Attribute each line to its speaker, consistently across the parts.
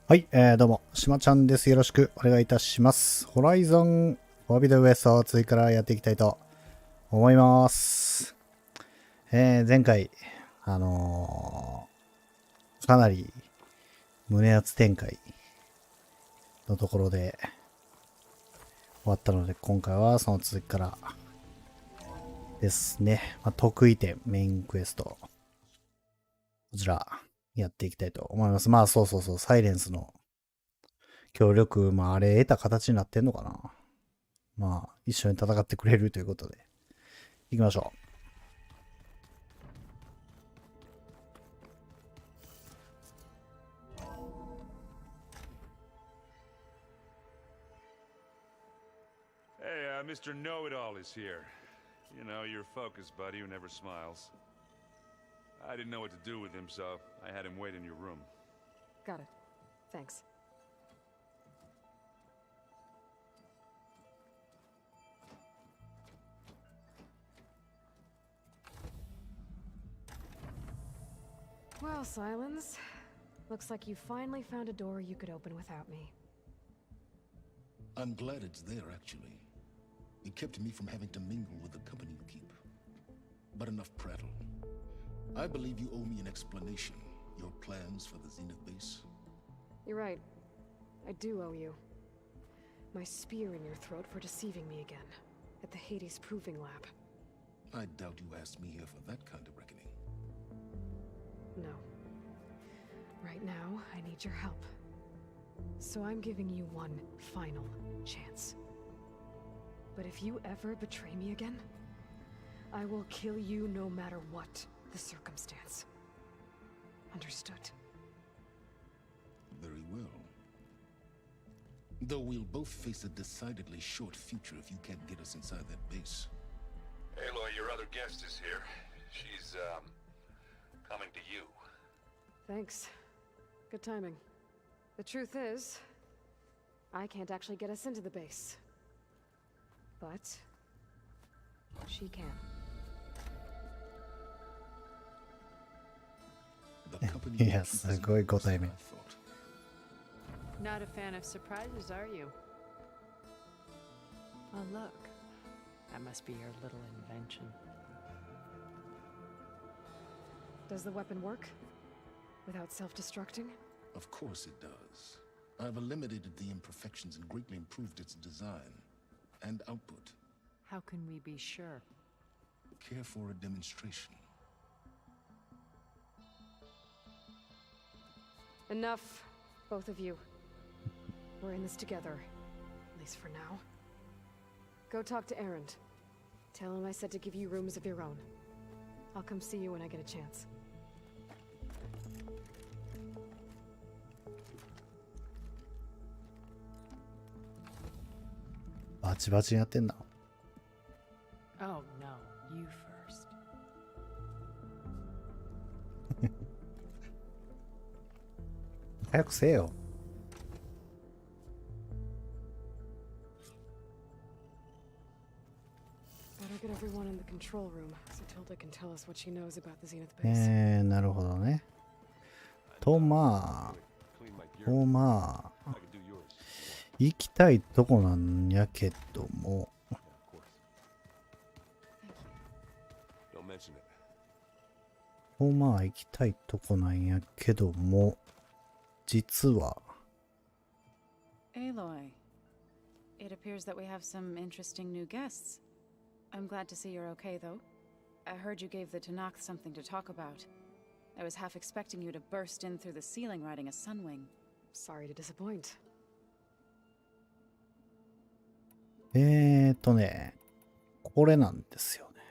Speaker 1: はい、どうも、しまちゃんです。よろしくお願いいたします。ホライゾンフォービドウエスト2からやっていきたいと思います。前回、かなり胸熱展開のところで終わったので、今回はその続きからですね。得意点、メインクエスト。こちら、やっていきたいと思います。サイレンスの協力、あれ得た形になってんのかな。一緒に戦ってくれるということで。行きましょう。
Speaker 2: Hey, Mr. Know-It-All is here. You know, your focus buddy who never smiles. I didn't know what to do with him, so I had him wait in your room.
Speaker 3: Got it. Thanks. Well, Silence. Looks like you finally found a door you could open without me.
Speaker 4: I'm glad it's there, actually. It kept me from having to mingle with the company you keep. But enough prattle. I believe you owe me an explanation. Your plans for the Zenith base?
Speaker 3: You're right. I do owe you. My spear in your throat for deceiving me again. At the Hades Proving Lab.
Speaker 4: I doubt you asked me here for that kind of reckoning.
Speaker 3: No. Right now, I need your help. So I'm giving you one final chance. But if you ever betray me again, I will kill you no matter what the circumstance. Understood?
Speaker 4: Very well. Though we'll both face a decidedly short future if you can't get us inside that base.
Speaker 2: Aloy, your other guest is here. She's, coming to you.
Speaker 3: Thanks. Good timing. The truth is, I can't actually get us into the base. But she can.
Speaker 4: The company
Speaker 1: Yes,
Speaker 4: is
Speaker 1: go
Speaker 4: worse than
Speaker 1: timing.
Speaker 4: I thought.
Speaker 5: Not a fan of surprises, are you? Oh, look. That must be your little invention.
Speaker 3: Does the weapon work? Without self-destructing?
Speaker 4: Of course it does. I've eliminated the imperfections and greatly improved its design and output.
Speaker 5: How can we be sure?
Speaker 4: Care for a demonstration?
Speaker 3: Enough, both of you. We're in this together, at least for now. Go talk to Erend. Tell him I said to give you rooms of your own. I'll come see you when I get a chance.
Speaker 1: バチバチにやってんな。
Speaker 5: Oh, no. You first.
Speaker 1: 早くせえよ。
Speaker 3: Better get everyone in the control room so Tilda can tell us what she knows about the Zenith base.
Speaker 1: なるほどね。行きたいとこなんやけども。行きたいとこなんやけども、実は。
Speaker 6: Aloy, it appears that we have some interesting new guests. I'm glad to see you're okay, though. I heard you gave the Tanakh something to talk about. I was half expecting you to burst in through the ceiling riding a sunwing.
Speaker 3: Sorry to disappoint.
Speaker 1: これなんですよね。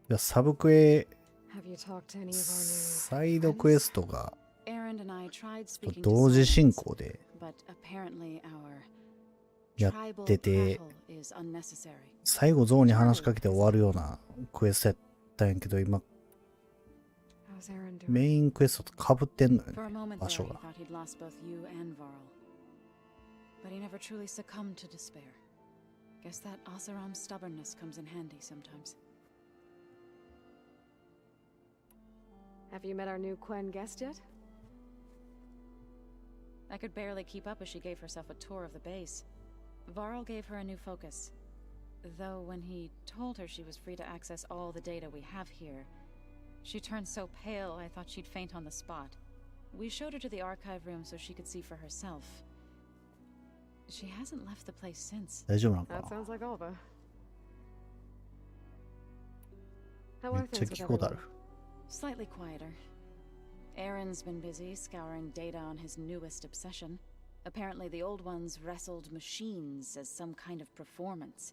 Speaker 1: いや、サブクエ、
Speaker 3: Have you talked to any of our new
Speaker 1: サイドクエストが
Speaker 6: Erend and I tried speaking to
Speaker 1: 同時進
Speaker 6: Silence,
Speaker 1: 行で
Speaker 6: but apparently our
Speaker 1: やっ
Speaker 6: tribal
Speaker 1: てて、
Speaker 6: prattle is unnecessary.
Speaker 1: 最後ゾウに話しかけて終わるようなクエストやったんやけど、今、
Speaker 3: How's Erend doing?
Speaker 1: メインクエストと被ってんのよ
Speaker 6: For a
Speaker 1: ね、
Speaker 6: moment
Speaker 1: 場
Speaker 6: there,
Speaker 1: 所
Speaker 6: he
Speaker 1: が。
Speaker 6: thought he'd lost both you and Varl. But he never truly succumbed to despair. Guess that Oseram's stubbornness comes in handy sometimes.
Speaker 3: Have you met our new Quen guest yet?
Speaker 6: I could barely keep up as she gave herself a tour of the base. Varl gave her a new focus. Though when he told her she was free to access all the data we have here, she turned so pale I thought she'd faint on the spot. We showed her to the archive room so she could see for herself. She hasn't left the place since.
Speaker 1: 大丈夫なのか
Speaker 3: That
Speaker 1: な
Speaker 3: sounds like Alva. How
Speaker 1: め
Speaker 3: are
Speaker 1: っちゃ
Speaker 3: things
Speaker 1: 聞
Speaker 3: with
Speaker 1: くことある
Speaker 3: everyone?。
Speaker 6: Slightly quieter. Aaron's been busy scouring data on his newest obsession. Apparently the old ones wrestled machines as some kind of performance.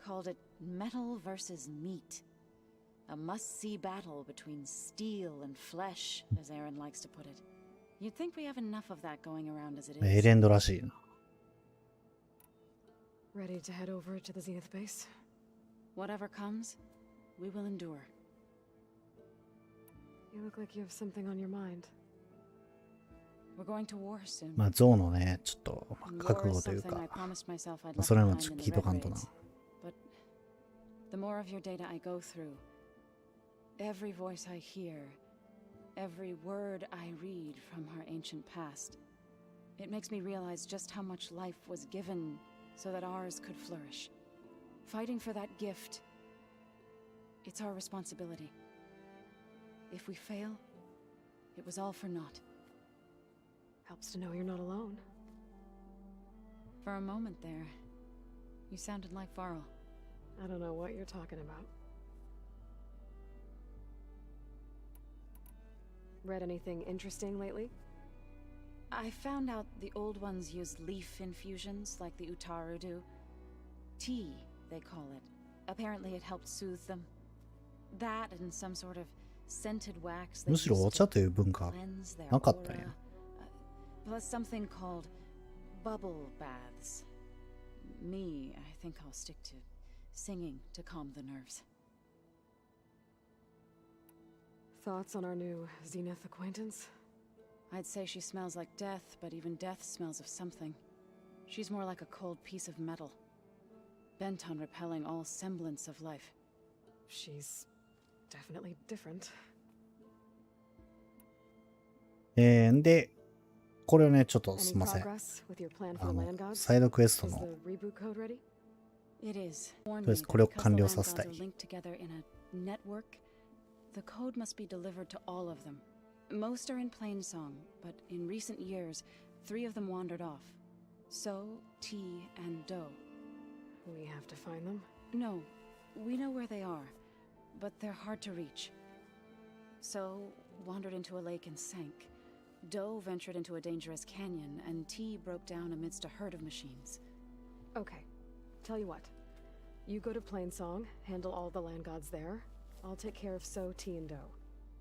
Speaker 6: Called it metal versus meat. A must-see battle between steel and flesh, as Aaron likes to put it. You'd think we have enough of that going around as it
Speaker 1: エ
Speaker 6: is.
Speaker 1: レンドらしいな。
Speaker 3: Ready to head over to the Zenith base?
Speaker 6: Whatever comes, we will endure.
Speaker 3: You look like you have something on your mind.
Speaker 6: We're going to war soon.
Speaker 1: まあ、ゾウのね、ちょっと、まあ
Speaker 6: And
Speaker 1: 覚
Speaker 6: war
Speaker 1: 悟
Speaker 6: is
Speaker 1: という
Speaker 6: something
Speaker 1: か、
Speaker 6: I promised myself I'd
Speaker 1: まあ
Speaker 6: left
Speaker 1: それも
Speaker 6: behind
Speaker 1: ちょっ
Speaker 6: in
Speaker 1: と
Speaker 6: the
Speaker 1: 聞いと
Speaker 6: red
Speaker 1: かんとな。
Speaker 6: raids. But the more of your data I go through, every voice I hear, every word I read from her ancient past, it makes me realize just how much life was given so that ours could flourish. Fighting for that gift, it's our responsibility. If we fail, it was all for naught.
Speaker 3: Helps to know you're not alone.
Speaker 6: For a moment there, you sounded like Varl.
Speaker 3: I don't know what you're talking about. Read anything interesting lately?
Speaker 6: I found out the old ones use leaf infusions like the Utaru do. Tea, they call it. Apparently it helped soothe them. That and some sort of scented wax they
Speaker 1: むしろお
Speaker 6: used
Speaker 1: 茶
Speaker 6: to
Speaker 1: という文化
Speaker 6: cleanse their
Speaker 1: なかったんや。
Speaker 6: aura. Plus something called bubble baths. Me, I think I'll stick to singing to calm the nerves.
Speaker 3: Thoughts on our new Zenith acquaintance?
Speaker 6: I'd say she smells like death, but even death smells of something. She's more like a cold piece of metal, bent on repelling all semblance of life.
Speaker 3: She's definitely different.
Speaker 1: で、これをね、ちょっと
Speaker 3: Any
Speaker 1: すいません。
Speaker 3: progress with your plan
Speaker 1: あ
Speaker 3: for the
Speaker 1: の
Speaker 3: land gods?
Speaker 1: サイドクエスト
Speaker 3: Is
Speaker 1: の
Speaker 3: the reboot code ready?
Speaker 6: It is.
Speaker 1: とりあえずこれを完了させたい。
Speaker 6: Because the land gods are linked together in a network, the code must be delivered to all of them. Most are in plain song, but in recent years, 3 of them wandered off. So, T, and Do.
Speaker 3: We have to find them.
Speaker 6: No, we know where they are, but they're hard to reach. So, wandered into a lake and sank. Do ventured into a dangerous canyon, and T broke down amidst a herd of machines.
Speaker 3: Okay. Tell you what. You go to Plainsong, handle all the land gods there. I'll take care of So, T, and Do.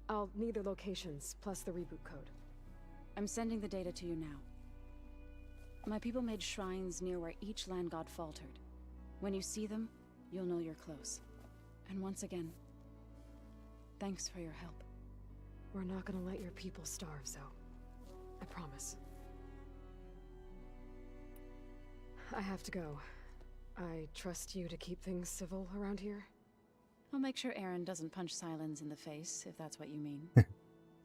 Speaker 3: I'll need their locations, plus the reboot code.
Speaker 6: I'm sending the data to you now. My people made shrines near where each land god faltered. When you see them, you'll know you're close. And once again, thanks for your help.
Speaker 3: We're not gonna let your people starve, Zo. I promise. I have to go. I trust you to keep things civil around here.
Speaker 6: I'll make sure Aaron doesn't punch Silence in the face, if that's what you mean.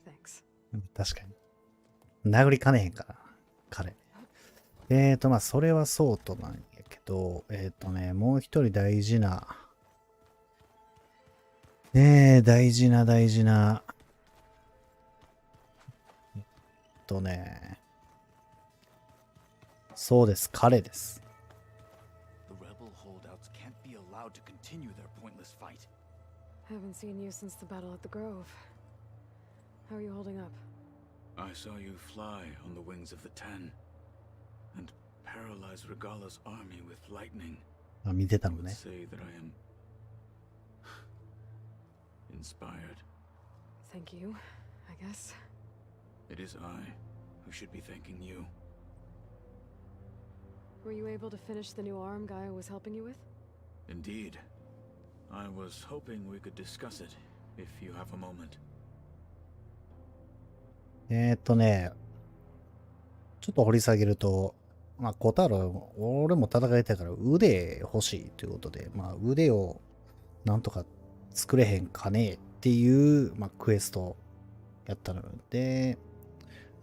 Speaker 3: Thanks.
Speaker 1: 確かに。殴りかねへんから、彼。まあ、それはそうとなんやけど、もう一人大事な、大事な、そうです、彼です。
Speaker 7: The rebel holdouts can't be allowed to continue their pointless fight.
Speaker 3: Haven't seen you since the battle at the Grove. How are you holding up?
Speaker 7: I saw you fly on the wings of the Ten, and paralyze Regala's army with lightning.
Speaker 1: あ、見てた
Speaker 7: I
Speaker 1: の
Speaker 7: would
Speaker 1: ね。
Speaker 7: say that I am inspired.
Speaker 3: Thank you, I guess.
Speaker 7: It is I who should be thanking you.
Speaker 3: Were you able to finish the new arm Gaia was helping you with?
Speaker 7: Indeed. I was hoping we could discuss it, if you have a moment.
Speaker 1: ちょっと掘り下げると、まあ、小太郎、俺も戦いたいから腕欲しいということで、まあ、腕をなんとか作れへんかねっていう、まあ、クエストやったので、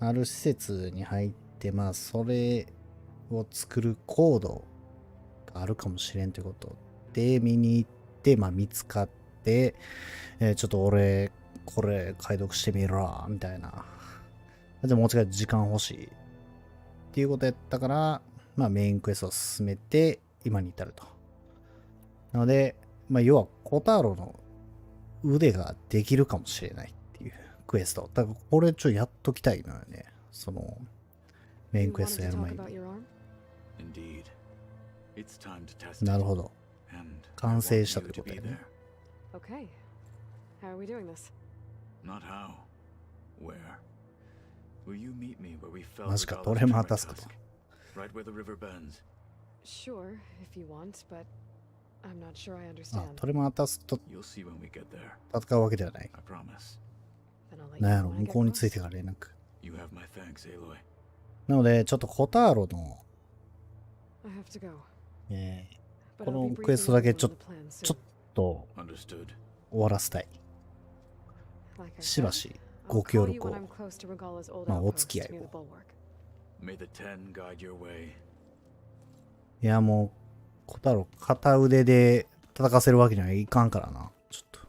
Speaker 1: ある施設に入って、まあ、それを作るコードがあるかもしれんということで、見に行って、まあ、見つかって、ちょっと俺、これ解読してみろ、みたいな。でも、もちろん時間欲しい。っていうことやったから、まあ、メインクエストを進めて、今に至ると。なので、まあ、要は、小太郎の腕ができるかもしれないっていうクエスト。だから、これちょっとやっときたいのよね。その、メインクエストやる前に。
Speaker 7: Indeed. It's time to test it.
Speaker 1: なるほど。
Speaker 7: And
Speaker 1: 完
Speaker 7: I
Speaker 1: 成
Speaker 7: want
Speaker 1: したと
Speaker 7: you
Speaker 1: いうこ
Speaker 7: to
Speaker 1: と
Speaker 7: be
Speaker 1: だよね。
Speaker 7: there.
Speaker 3: Okay. How are we doing this?
Speaker 7: Not how. Where? Will you meet me where we fell
Speaker 1: マジか、
Speaker 7: Regala's
Speaker 1: トレマー
Speaker 7: tremor
Speaker 1: タスクと。
Speaker 7: tusk? Right where the river bends.
Speaker 3: Sure, if you want, but I'm not sure I
Speaker 1: あ、
Speaker 3: understand.
Speaker 1: トレマータスクと
Speaker 7: You'll see when we get there.
Speaker 1: 戦うわけではない。
Speaker 7: I promise.
Speaker 3: Then I'll let
Speaker 1: なん
Speaker 3: you
Speaker 1: や
Speaker 3: know
Speaker 1: ろ、
Speaker 3: when I
Speaker 1: 向
Speaker 3: get
Speaker 1: こうについて
Speaker 3: close.
Speaker 1: から連絡。
Speaker 7: You have my thanks, Aloy.
Speaker 1: なので、ちょっと小太郎の、
Speaker 3: I have to go.
Speaker 1: こ
Speaker 3: But
Speaker 1: の
Speaker 3: I'll be
Speaker 1: クエ
Speaker 3: briefing
Speaker 1: ストだけ
Speaker 3: everyone
Speaker 1: ちょ
Speaker 3: on the plan
Speaker 1: ちょ
Speaker 3: soon.
Speaker 1: っと
Speaker 7: Understood.
Speaker 1: 終わらせたい。
Speaker 3: Like I
Speaker 1: しば
Speaker 3: said,
Speaker 1: し
Speaker 3: I'll
Speaker 1: ご
Speaker 3: call
Speaker 1: 協
Speaker 3: you
Speaker 1: 力
Speaker 3: when
Speaker 1: を。
Speaker 3: I'm close to Regala's old
Speaker 1: まあ、お
Speaker 3: outpost
Speaker 1: 付き合い
Speaker 3: near the
Speaker 1: を。
Speaker 3: bulwark.
Speaker 7: May the ten guide your way.
Speaker 1: いや、もう、小太郎、片腕で戦わせるわけにはいかんからな。ちょっと。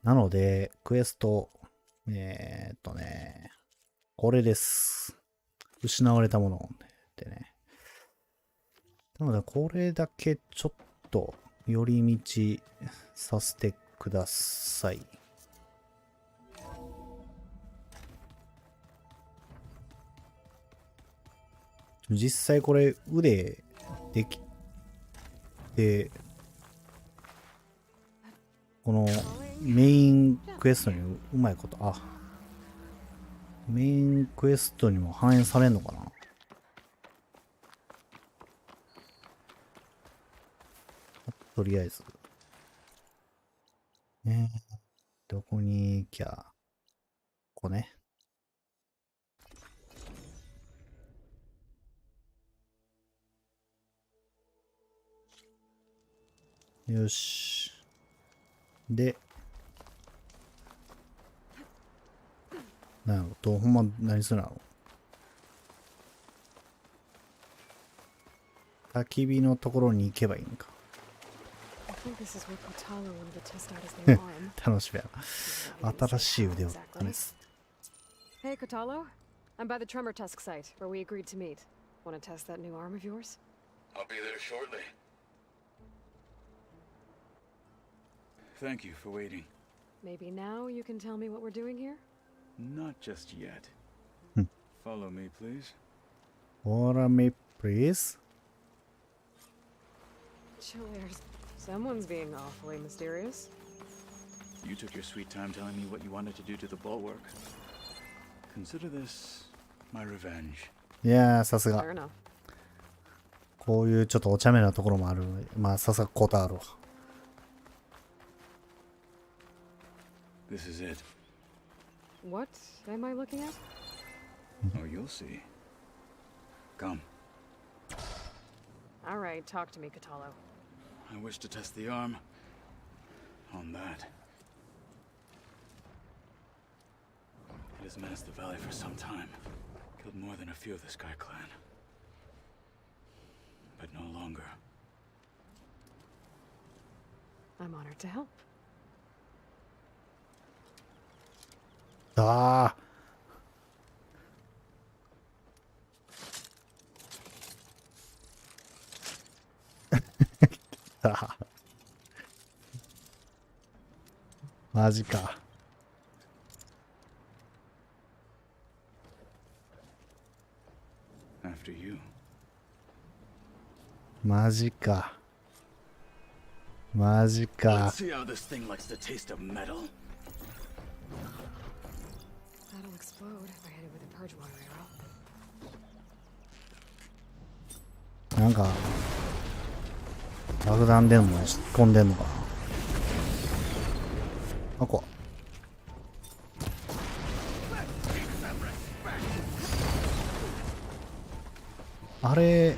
Speaker 1: なので、クエスト、これです。失われたものでね。なので、これだけちょっと寄り道させてください。実際これ腕できて、このメインクエストにうまいこと、あ、メインクエストにも反映されんのかな。とりあえず。どこに行きゃ、ここね。よし。で、なんやろ、ほんま何するの？焚き火のところに行けばいいんか。
Speaker 3: I think this is where Kotalo wanted to test out his new arm.
Speaker 1: 楽しみやな。新しい腕を試す。
Speaker 3: Hey, Kotalo. I'm by the Tremor Tusk site, where we agreed to meet. Want to test that new arm of yours?
Speaker 7: I'll be there shortly. Thank you for waiting.
Speaker 3: Maybe now you can tell me what we're doing here?
Speaker 7: Not just yet. Follow me, please.
Speaker 1: Follow me, please.
Speaker 3: Chillers. Someone's being awfully mysterious.
Speaker 7: You took your sweet time telling me what you wanted to do to the bulwark. Consider this my revenge.
Speaker 1: いやー、さすが。
Speaker 3: Fair enough.
Speaker 1: こういうちょっとお茶目なところもある。まあ、さすが小太郎。
Speaker 7: This is it.
Speaker 3: What am I looking at?
Speaker 7: Oh, you'll see. Come.
Speaker 3: All right, talk to me, Kotalo.
Speaker 7: I wish to test the arm on that. It has menaced the valley for some time. Killed more than a few of the Sky Clan. But no longer.
Speaker 3: I'm honored to help.
Speaker 1: ああ。マジか。
Speaker 7: After you.
Speaker 1: マジか。マジか。
Speaker 7: Let's see how this thing likes the taste of metal.
Speaker 3: That'll explode if I hit it with a purge water arrow.
Speaker 1: なんか、爆弾でも突っ込んでんのかな。あ、こあれ、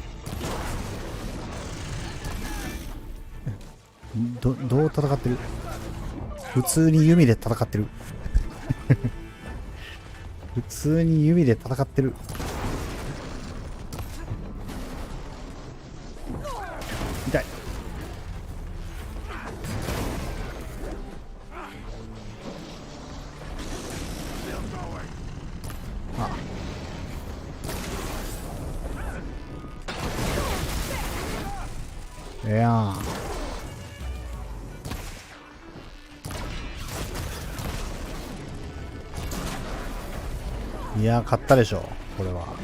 Speaker 1: どう戦ってる？普通に弓で戦ってる。普通に弓で戦ってる。痛い。あ、いやー、いやー、勝ったでしょこれは。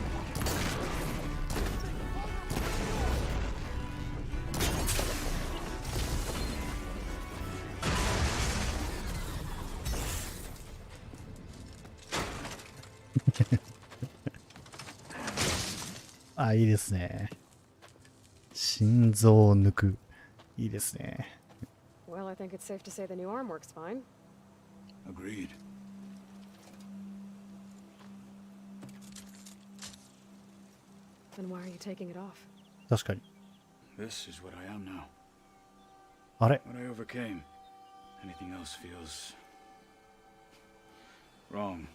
Speaker 1: あ、いいですね。心臓を抜く。いいですね。
Speaker 3: Well, I think it's safe to say the new arm works fine.
Speaker 7: Agreed.
Speaker 3: Then why are you taking it off?
Speaker 1: 確かに。
Speaker 7: This is what I am now.
Speaker 1: あれ
Speaker 7: What I overcame. Anything else feels wrong.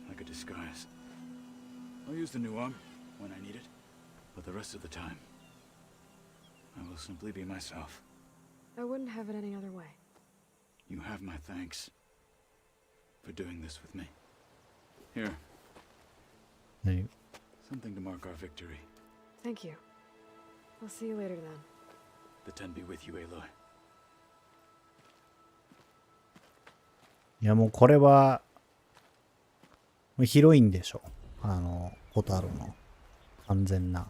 Speaker 7: Like a disguise. I'll use the new arm when I need it, but the rest of the time, I will simply be myself.
Speaker 3: I wouldn't have it any other way.
Speaker 7: You have my thanks for doing this with me. Here,
Speaker 1: 何
Speaker 7: something to mark our victory.
Speaker 3: Thank you. I'll see you later then.
Speaker 7: The ten be with you, Aloy.
Speaker 1: いやもうこれはヒロインでしょ。ホタルの完全な。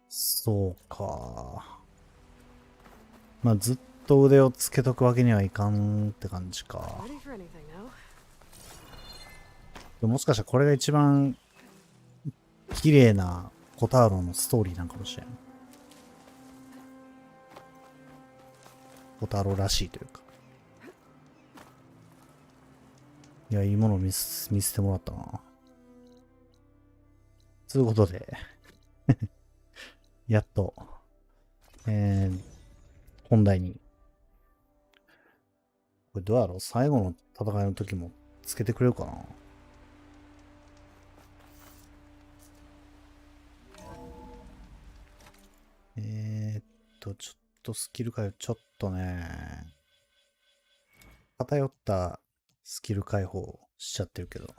Speaker 1: そうか。まあずっと腕をつけとくわけにはいかんって感じか。
Speaker 3: Ready for anything now?
Speaker 1: もしかしたらこれが一番綺麗なホタルのストーリーなんかもしれん。ホタルらしいというか。いや、いいものを見せてもらったな。ということで、やっと、本題に。これどうやろう？最後の戦いの時もつけてくれるかな？ちょっとスキル解放、ちょっとね、偏ったスキル解放しちゃってるけど。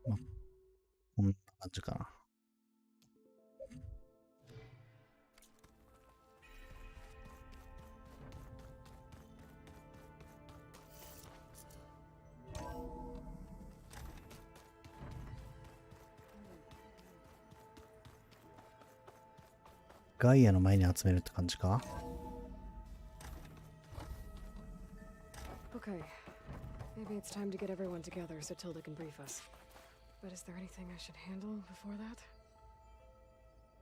Speaker 1: ま、こんな感じかな。ガイアの前に集めるって感じか？
Speaker 3: Okay. Maybe it's time to get everyone together so Tilda can brief us. But is there anything I should handle before that?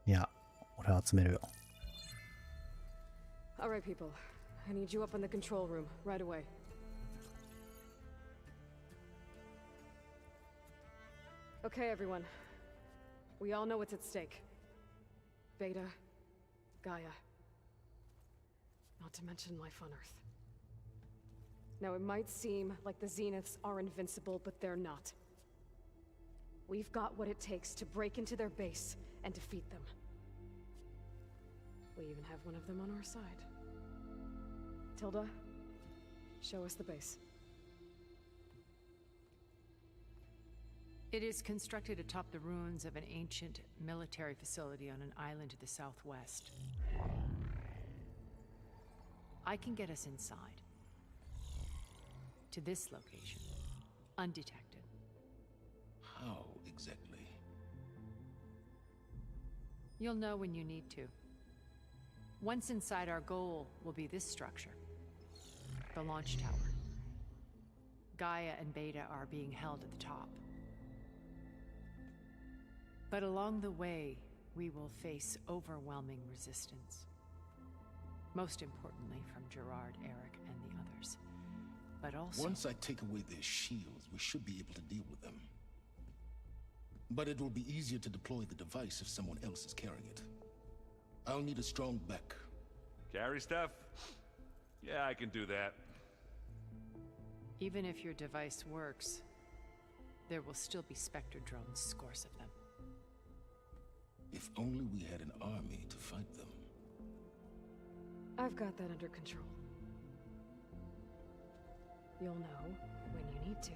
Speaker 1: いや、俺は集めるよ。
Speaker 3: Alright, people. I need you up in the control room right away. Okay, everyone. We all know what's at stake. Beta, Gaia. Not to mention life on Earth. Now, it might seem like the Zeniths are invincible, but they're not. We've got what it takes to break into their base and defeat them. We even have one of them on our side. Tilda, show us the base.
Speaker 5: It is constructed atop the ruins of an ancient military facility on an island to the southwest. I can get us inside. To this location, undetected.
Speaker 4: How exactly?
Speaker 5: You'll know when you need to. Once inside, our goal will be this structure, the launch tower. Gaia and Beta are being held at the top. But along the way, we will face overwhelming resistance. Most importantly from Gerard, Eric, and the others. But also...
Speaker 4: Once I take away their shields, we should be able to deal with them. But it will be easier to deploy the device if someone else is carrying it. I'll need a strong back.
Speaker 2: Carry stuff? Yeah, I can do that.
Speaker 5: Even if your device works, there will still be Spectre drones, scores of them.
Speaker 4: If only we had an army to fight them.
Speaker 3: I've got that under control. You'll know when you need to.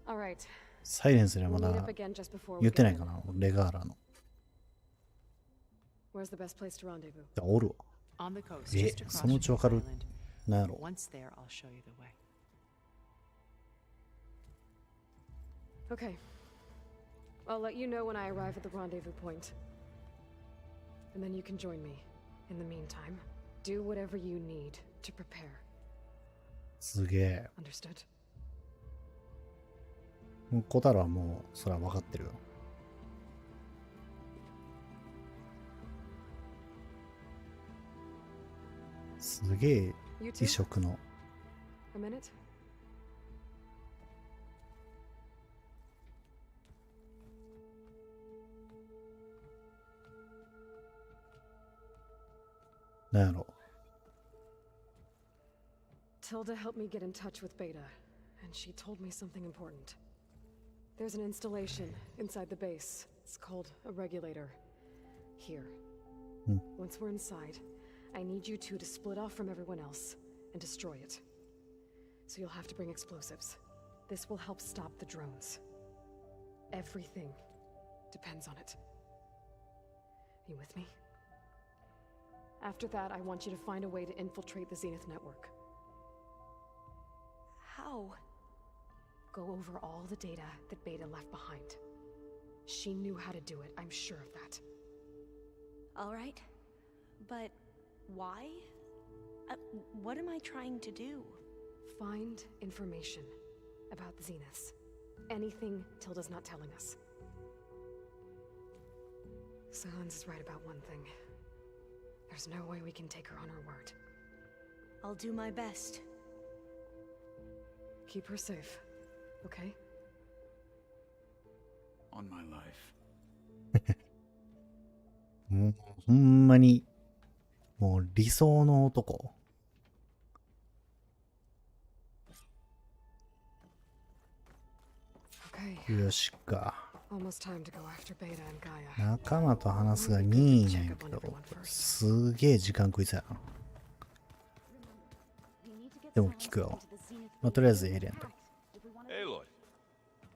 Speaker 3: All right.
Speaker 1: サイレンスにはま
Speaker 3: We'll
Speaker 1: だ
Speaker 3: meet up again just before
Speaker 1: 言
Speaker 3: we
Speaker 1: ってない
Speaker 3: go
Speaker 1: か
Speaker 3: in.
Speaker 1: な、レガーラの。
Speaker 3: Where's the best place to rendezvous?
Speaker 1: おるわ。
Speaker 5: On the coast,
Speaker 1: え、
Speaker 5: just across
Speaker 1: そのう
Speaker 5: from
Speaker 1: ち
Speaker 5: the
Speaker 1: わかる
Speaker 5: island.
Speaker 1: なんやろ。
Speaker 5: Once there, I'll show you the way.
Speaker 3: Okay. I'll let you know when I arrive at the rendezvous point. And then you can join me. In the meantime, do whatever you need to prepare.
Speaker 1: すげえ。
Speaker 3: Understood?
Speaker 1: 小太郎はもうそれは分かってるよ。すげえ
Speaker 3: You
Speaker 1: 異
Speaker 3: too?
Speaker 1: 色の。
Speaker 3: A minute?
Speaker 1: なんやろ。
Speaker 3: Tilda helped me get in touch with Beta, and she told me something important. There's an installation inside the base. It's called a regulator. Here. Once we're inside, I need you two to split off from everyone else and destroy it. So you'll have to bring explosives. This will help stop the drones. Everything depends on it. Are you with me? After that, I want you to find a way to infiltrate the Zenith network.
Speaker 8: How?
Speaker 3: Go over all the data that Beta left behind. She knew how to do it, I'm sure of that.
Speaker 8: All right. But why? What am I trying to do?
Speaker 3: Find information about the Zeniths. Anything Tilda's not telling us. Silence is right about one thing. There's no way we can take her on her word.
Speaker 8: I'll do my best.
Speaker 3: Keep her safe, okay?
Speaker 7: On my life.
Speaker 1: もうほんまに、もう理想の男。
Speaker 3: Okay,
Speaker 1: よしか。
Speaker 3: almost time to go after Beta and Gaia.
Speaker 1: 仲間と話すが任意なんやけど、すげえ時間食いそうやな。でも聞くよ。まあ、とりあえずエイリアンと。
Speaker 2: Aloy,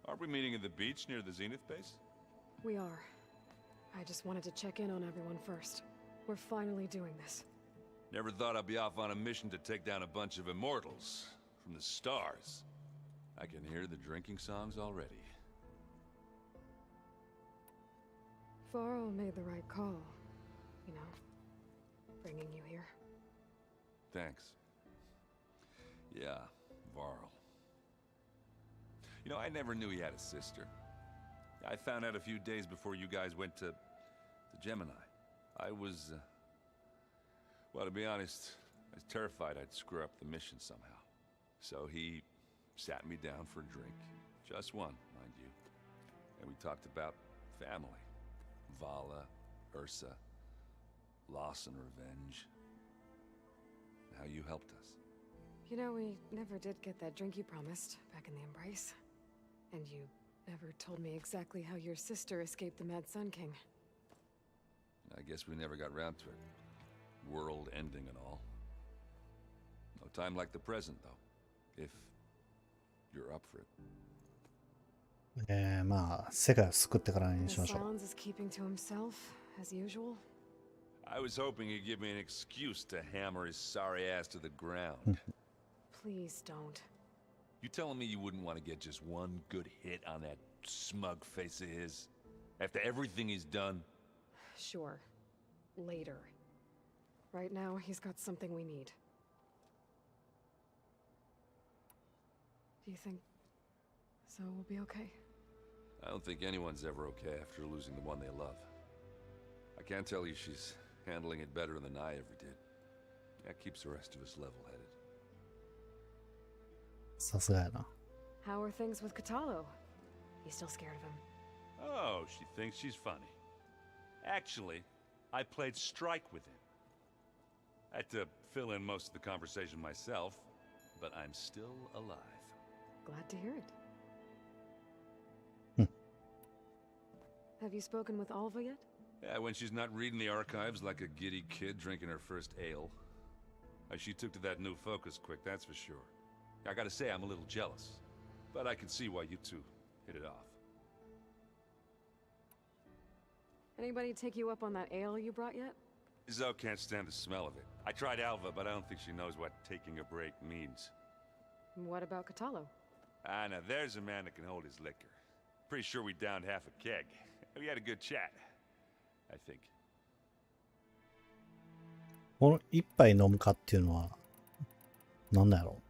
Speaker 2: aren't we meeting at the beach near the Zenith base?
Speaker 3: We are. I just wanted to check in on everyone first. We're finally doing this.
Speaker 2: Never thought I'd be off on a mission to take down a bunch of immortals from the stars. I can hear the drinking songs already.
Speaker 3: Varl made the right call. You know, bringing you here.
Speaker 2: Thanks. Yeah, Varl. You know, I never knew he had a sister. I found out a few days before you guys went to Gemini. I was, well, to be honest, I was terrified I'd screw up the mission somehow. So he sat me down for a drink. Just one, mind you. And we talked about family. Vala, Ursa, loss and revenge. And how you helped us.
Speaker 3: You know, we never did get that drink you promised back in the Embrace. And you never told me exactly how your sister escaped the Mad Sun King.
Speaker 2: I guess we never got round to it. World ending and all. No time like the present, though. If you're up for it.
Speaker 1: まあ、世界を救ってからにし
Speaker 3: The
Speaker 1: ましょう。
Speaker 3: Silence is keeping to himself, as usual.
Speaker 2: I was hoping he'd give me an excuse to hammer his sorry ass to the ground.
Speaker 3: Please don't.
Speaker 2: You telling me you wouldn't want to get just one good hit on that smug face of his? After everything he's done?
Speaker 3: Sure. Later. Right now, he's got something we need. Do you think so we'll be okay?
Speaker 2: I don't think anyone's ever okay after losing the one they love. I can't tell you she's handling it better than I ever did. That keeps the rest of us level-headed.
Speaker 1: さすがやな。
Speaker 3: How are things with Katalo? You still scared of him?
Speaker 2: Oh, she thinks she's funny. Actually, I played strike with him. I had to fill in most of the conversation myself, but I'm still alive.
Speaker 3: Glad to hear it.
Speaker 1: Hmm.
Speaker 3: Have you spoken with Alva yet?
Speaker 2: Yeah, when she's not reading the archives like a giddy kid drinking her first ale. She took to that new focus quick, that's for sure. I gotta say, I'm a little jealous. But I can see why you two hit it off.
Speaker 3: Anybody take you up on that ale you brought yet?
Speaker 2: Zoe can't stand the smell of it. I tried Alva, but I don't think she knows what taking a break means.
Speaker 3: What about Catalo?
Speaker 2: Ah, now there's a man that can hold his liquor. Pretty sure we downed half a keg. We had a good chat, I think.
Speaker 1: この一杯飲むかっていうのは何だろ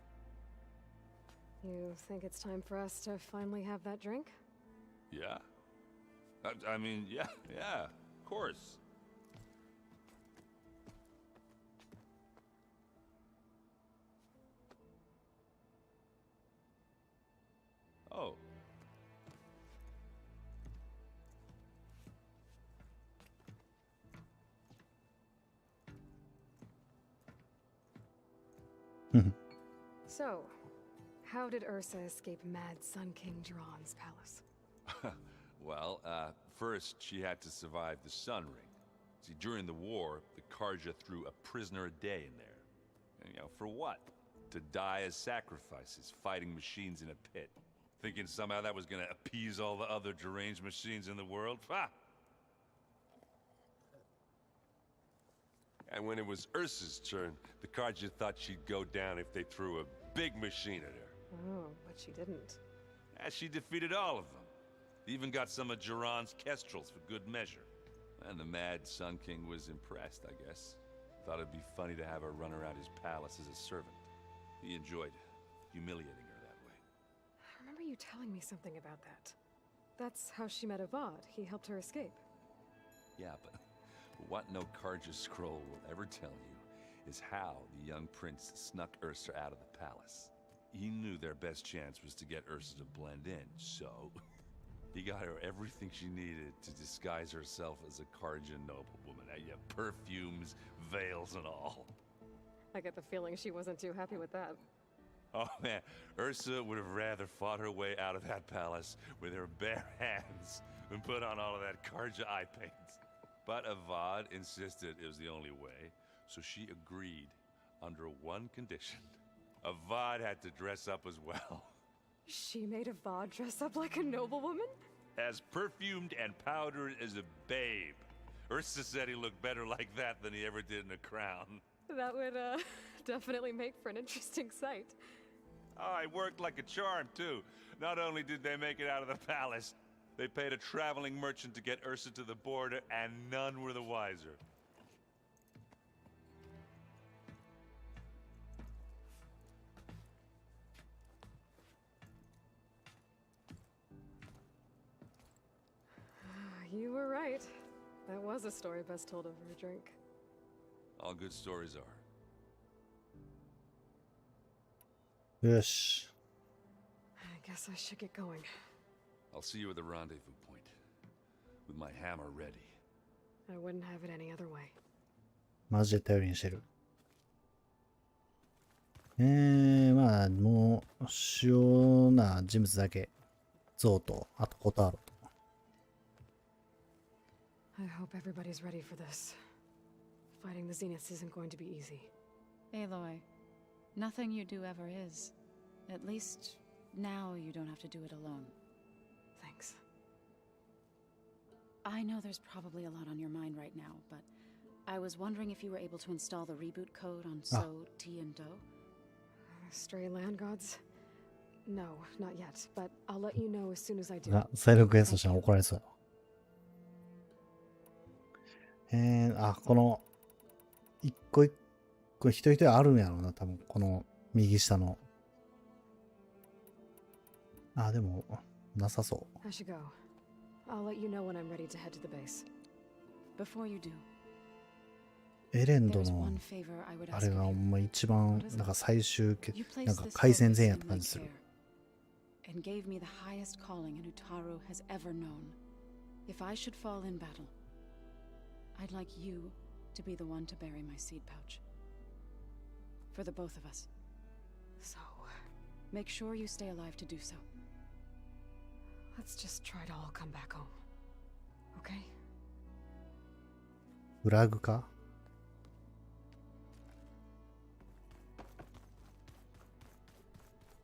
Speaker 3: You think it's time for us to finally have that drink?
Speaker 2: Yeah? I mean, yeah, of course. Oh.
Speaker 3: So, how did Ursa escape Mad Sun King Jiran's palace?
Speaker 2: Well, first she had to survive the Sun Ring. See, during the war, the Karja threw a prisoner a day in there. And, for what? To die as sacrifices, fighting machines in a pit. Thinking somehow that was gonna appease all the other deranged machines in the world? Ha! And when it was Ursa's turn, the Karja thought she'd go down if they threw a big machine at her.
Speaker 3: Oh, but she didn't.
Speaker 2: And she defeated all of them. Even got some of Jiran's kestrels for good measure. And the Mad Sun King was impressed, I guess. Thought it'd be funny to have her run around his palace as a servant. He enjoyed humiliating her that way.
Speaker 3: I remember you telling me something about that. That's how she met Avad. He helped her escape.
Speaker 2: Yeah, but what no Karja scroll will ever tell you is how the young prince snuck Ursa out of the palace. He knew their best chance was to get Ursa to blend in, so he got her everything she needed to disguise herself as a Karja noblewoman. Yeah, perfumes, veils, and all.
Speaker 3: I get the feeling she wasn't too happy with that.
Speaker 2: Oh man, Ursa would have rather fought her way out of that palace with her bare hands than put on all of that Karja eye paint. But Avad insisted it was the only way, so she agreed under one condition. Avad had to dress up as well.
Speaker 3: She made Avad dress up like a noblewoman?
Speaker 2: As perfumed and powdered as a babe. Ursa said he looked better like that than he ever did in a crown.
Speaker 3: That would, definitely make for an interesting sight.
Speaker 2: Oh, it worked like a charm, too. Not only did they make it out of the palace, they paid a traveling merchant to get Ursa to the border, and none were the wiser.
Speaker 3: You were right. That was a story best told over a drink.
Speaker 2: All good stories are.
Speaker 1: う。よし。
Speaker 3: I guess I should get going.
Speaker 2: I'll see you at the rendezvous point. With my hammer ready.
Speaker 3: I wouldn't have it any other way.
Speaker 1: マジで頼りにしてる。まあ、もう、主要な人物だけ。ゾウと、あとコタロと。
Speaker 3: I hope everybody's ready for this. Fighting the Zeniths isn't going to be easy.
Speaker 6: Aloy, nothing you do ever is. At least, now you don't have to do it alone.
Speaker 3: Thanks.
Speaker 6: I know there's probably a lot on your mind right now, but I was wondering if you were able to install the reboot code on So, T, and Do?
Speaker 3: Stray land gods? No, not yet, but I'll let you know as soon as I do.
Speaker 1: あ、サイドクエストしたら怒られそうや。この、一個一個、一人あるんやろうな、多分、この右下の。でも、なさそ
Speaker 3: I should go. I'll let you know when I'm ready to head to the base.
Speaker 6: Before you do,
Speaker 1: う。エレンド
Speaker 6: there's
Speaker 1: の
Speaker 6: one favor I would
Speaker 1: あ
Speaker 6: ask
Speaker 1: れが
Speaker 6: of
Speaker 1: ほ
Speaker 6: you.
Speaker 1: んま一番、なんか最終
Speaker 6: You
Speaker 1: なん
Speaker 6: place
Speaker 1: か
Speaker 6: this
Speaker 1: 回戦
Speaker 6: focus
Speaker 1: 前やっ
Speaker 6: in
Speaker 1: た
Speaker 6: my
Speaker 1: 感じする
Speaker 6: care.。and gave me the highest calling an Utaru has ever known. If I should fall in battle, I'd like you to be the one to bury my seed pouch. For the both of us.
Speaker 3: So,
Speaker 6: Make sure you stay alive to do so.
Speaker 3: let's just try to all come back home. Okay?
Speaker 1: フラグか？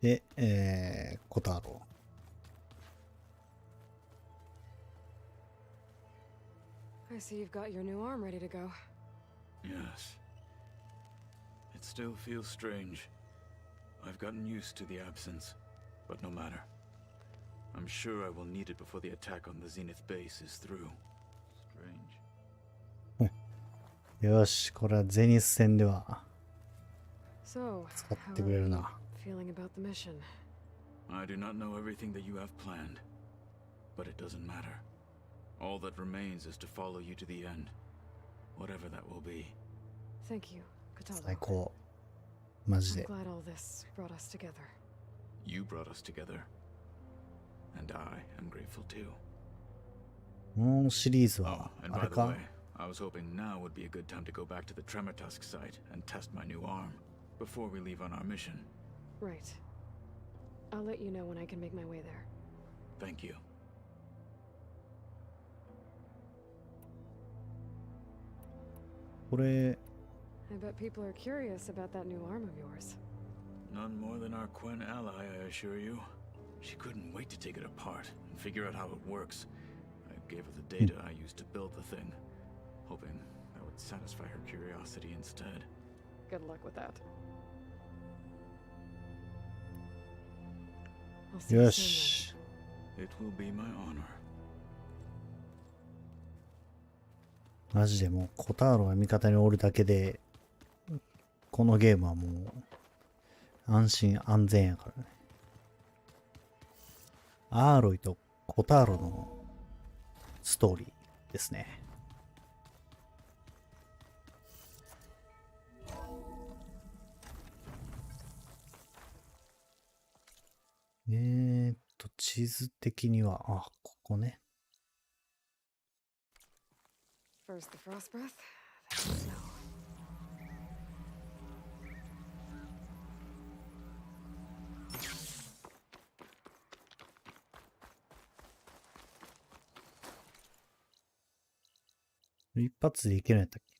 Speaker 1: で、コタロ
Speaker 3: I see you've got your new arm ready to go.
Speaker 7: Yes. It still feels strange. I've gotten used to the absence, but no matter. I'm sure I will need it before the attack on the Zenith base is through. Strange.
Speaker 1: よし、これはゼニス戦では
Speaker 3: So,
Speaker 1: 使っ
Speaker 3: how
Speaker 1: てく
Speaker 3: are
Speaker 1: れる
Speaker 3: you
Speaker 1: な。
Speaker 3: feeling about the mission?
Speaker 7: I do not know everything that you have planned, but it doesn't matter. All that remains is to follow you to the end, whatever that will be.
Speaker 3: Thank you,
Speaker 1: 最
Speaker 3: Katalo.
Speaker 1: 高。マジ
Speaker 3: I'm
Speaker 1: で。
Speaker 3: glad all this brought us together.
Speaker 7: You brought us together, and I am grateful too.
Speaker 1: もうシリーズ
Speaker 7: Oh,
Speaker 1: は
Speaker 7: and
Speaker 1: あ
Speaker 7: by
Speaker 1: れ
Speaker 7: the
Speaker 1: か
Speaker 7: way, I was hoping now would be a good time to go back to the Tremortusk site and test my new arm before we leave on our mission.
Speaker 3: Right. I'll let you know when I can make my way there.
Speaker 7: Thank you.
Speaker 1: これ
Speaker 3: I bet people are curious about that new arm of yours.
Speaker 7: None more than our Quen ally, I assure you. She couldn't wait to take it apart and figure out how it works. I gave her the data I used to build the thing, hoping that would satisfy her curiosity instead.
Speaker 3: Good luck with that. I'll see you
Speaker 1: よ
Speaker 3: soon
Speaker 1: し。
Speaker 7: It will be my honor.
Speaker 1: マジでもうコタロが味方におるだけでこのゲームはもう安心安全やからね。アーロイとコタロのストーリーですね。地図的には、あ、ここね。
Speaker 3: then. First the frost breath, then the snow.
Speaker 1: 一発でいけるんやったっけ？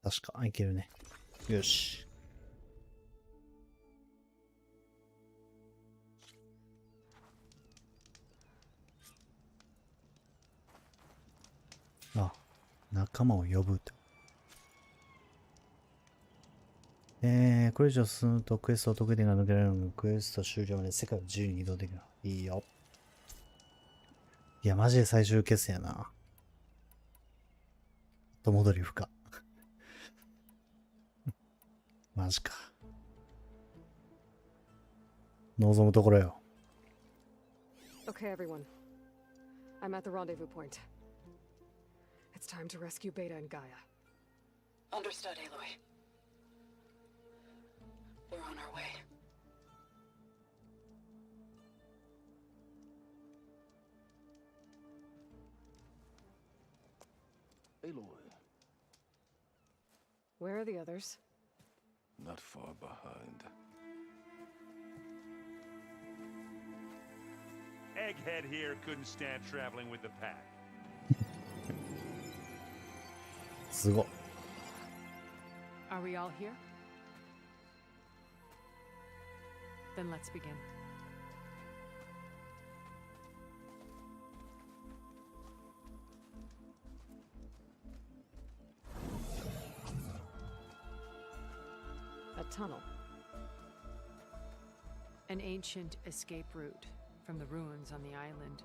Speaker 1: 確か、いけるね。よし。あ、仲間を呼ぶと。これ以上進むとクエスト特典が抜けられるので、クエスト終了まで世界を自由に移動できる。いいよ。いや、マジで最終決戦やな。後戻り不可。マジか。望むところよ。
Speaker 3: Okay, everyone. I'm at the rendezvous point. It's time to rescue Beta and Gaia.
Speaker 6: Understood, Aloy. We're on our way.
Speaker 4: Aloy,
Speaker 3: Where are the others?
Speaker 4: not far behind.
Speaker 9: Egghead here couldn't stand traveling with the pack.
Speaker 1: すごっ。
Speaker 5: Are we all here? Then let's begin.
Speaker 3: A tunnel.
Speaker 5: An ancient escape route from the ruins on the island.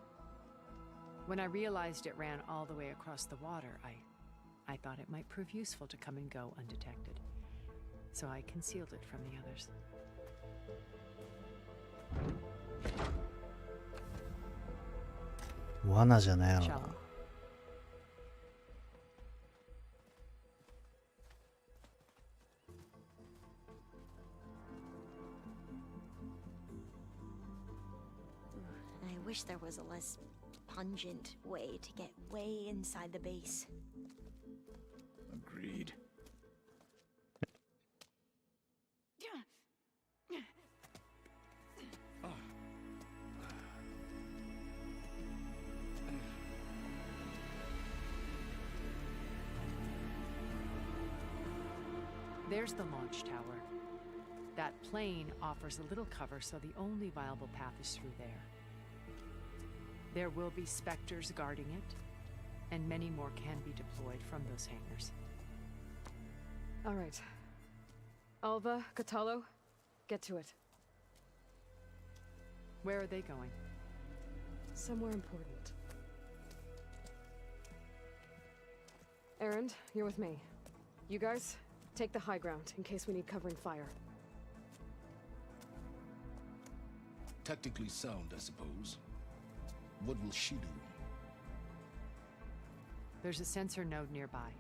Speaker 5: When I realized it ran all the way across the water, I thought it might prove useful to come and go undetected. So I concealed it from the others.
Speaker 1: 罠じゃないやろ
Speaker 5: Shall
Speaker 1: な
Speaker 5: we?。
Speaker 8: wish there was a less pungent way to get way inside the base.
Speaker 7: Agreed.
Speaker 5: There's the launch tower. That plane offers a little cover, so the only viable path is through there. There will be specters guarding it, and many more can be deployed from those hangars.
Speaker 3: All right. Alva, Catalo, get to it.
Speaker 5: Where are they going?
Speaker 3: Somewhere important. Erend, you're with me. You guys, take the high ground in case we need covering fire.
Speaker 4: Tactically sound, I suppose. What will she do?
Speaker 5: There's a sensor node nearby.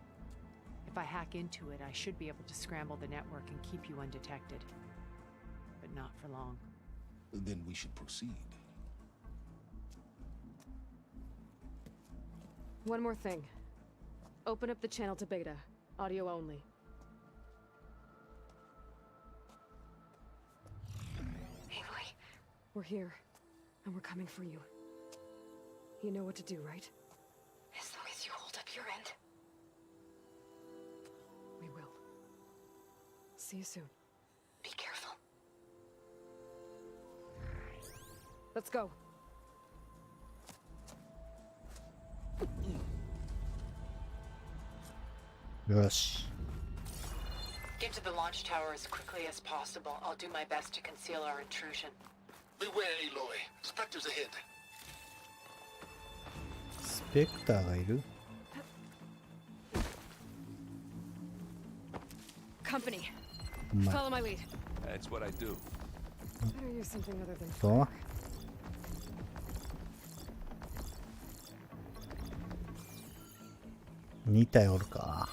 Speaker 5: If I hack into it, I should be able to scramble the network and keep you undetected. But not for long.
Speaker 4: Then we should proceed.
Speaker 3: One more thing. Open up the channel to beta. Audio only. Aloy, we're here, and we're coming for you. You know what to do, right? As long as you hold up your end. We will. See you soon. Be careful. Let's go.
Speaker 1: Yes.
Speaker 5: Get to the launch tower as quickly as possible. I'll do my best to conceal our intrusion.
Speaker 4: Beware, Aloy. Spectres ahead.
Speaker 1: スペクターがいる
Speaker 3: Company.
Speaker 1: お前
Speaker 3: Follow my lead.
Speaker 2: That's what I do.
Speaker 3: Better use something other than
Speaker 1: と2体おるか。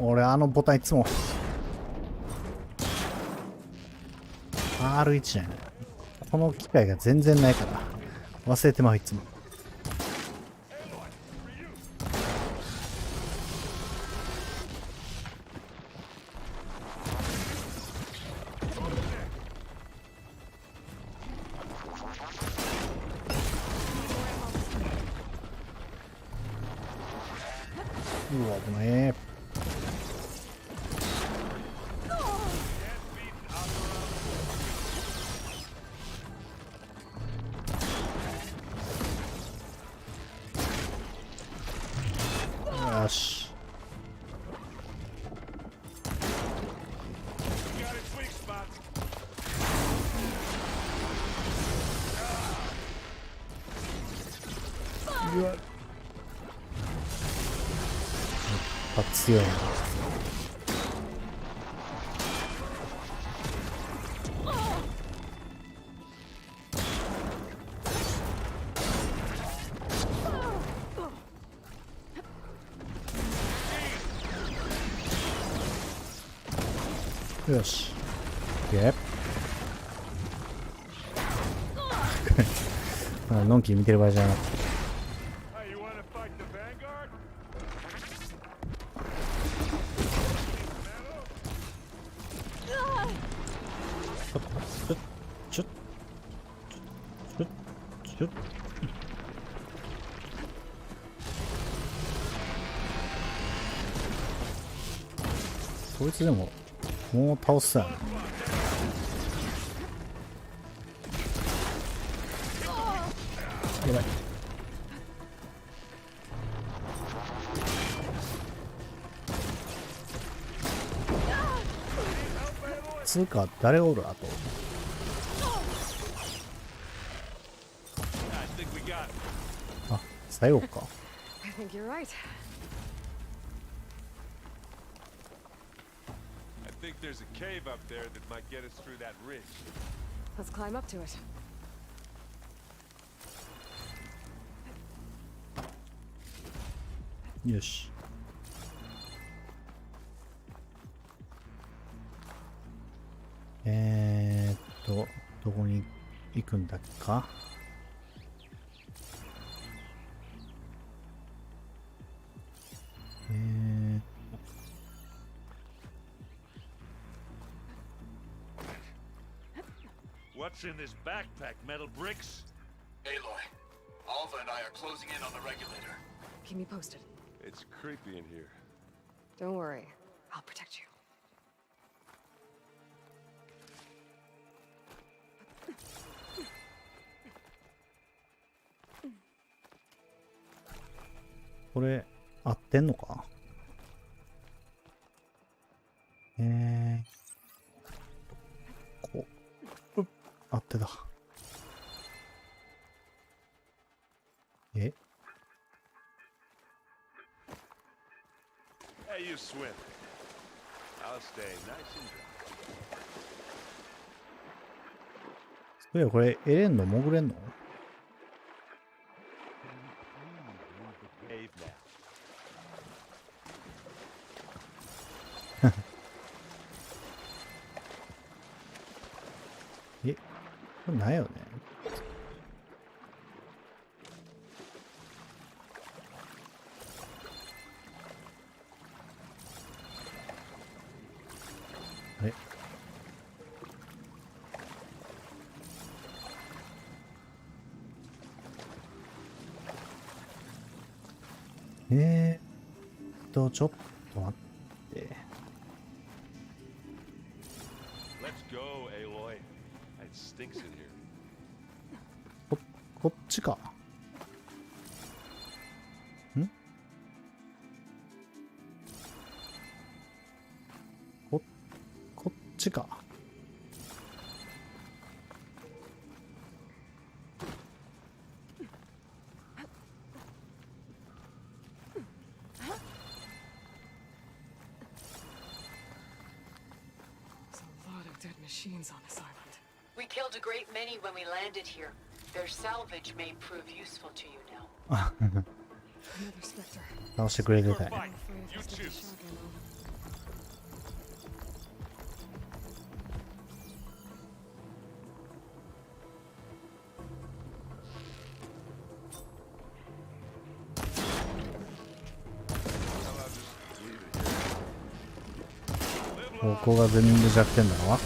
Speaker 1: 俺あのボタンいつも R1 じゃない。この機械が全然ないから忘れてまういつも。うわ危ない。よし。
Speaker 9: Got its weak spot.
Speaker 1: うわ。やっぱ強いな。よし。ゲッ。のんき見てる場合じゃなくて。
Speaker 9: Hey, you wanna fight the Vanguard?
Speaker 1: ちょっ。こいつでももう倒すやん。やばい。つうか誰おるあと。
Speaker 9: I think we got it.
Speaker 1: あ、最後か。
Speaker 3: I think you're right.
Speaker 9: I think there's a cave up there that might get us through that ridge.
Speaker 3: Let's climb up to it.
Speaker 1: よし。どこに行くんだっけか。
Speaker 9: What's in this backpack? Metal bricks?
Speaker 7: Aloy, Alva and I are closing in on the regulator.
Speaker 3: Keep me posted.
Speaker 9: It's creepy in here.
Speaker 3: Don't worry. I'll protect you.
Speaker 1: これ合ってんのか。こう、合ってた。え、
Speaker 9: Hey, you swim. I'll stay nice and dry.
Speaker 1: そういや、これエレンド潜れんの？
Speaker 9: Cave now.
Speaker 1: え、これないよね。あれ、ちょっと待って。
Speaker 9: Let's go, Aloy. It stinks in here.
Speaker 1: こっちか。こっちか。
Speaker 3: Machines on this island.
Speaker 5: We killed a great many when we landed here. Their salvage may prove useful to you now.
Speaker 3: Another Spectre.
Speaker 1: 倒してくれてたい。
Speaker 9: Fine.
Speaker 3: Afraid
Speaker 9: You
Speaker 3: I'll stick the
Speaker 9: choose.
Speaker 3: shotgun on.
Speaker 1: ここが全部弱点だろ。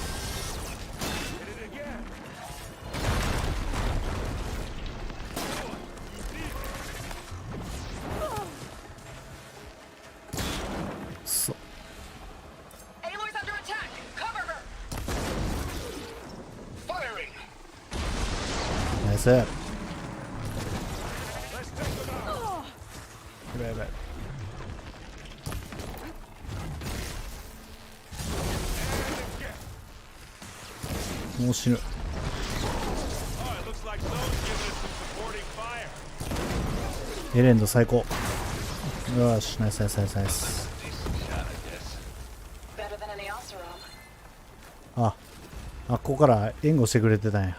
Speaker 1: そう。
Speaker 5: Aloy's under attack! Cover her!
Speaker 7: Firing!
Speaker 1: ナイス。やばいやばい。もう死ぬ。
Speaker 9: Oh, it looks like those giving us some supporting fire.
Speaker 1: エレンド最高。よし、ナイスナイスナイスナイス。
Speaker 5: Better than any Oseram.
Speaker 1: あ、ここから援護してくれてたんや。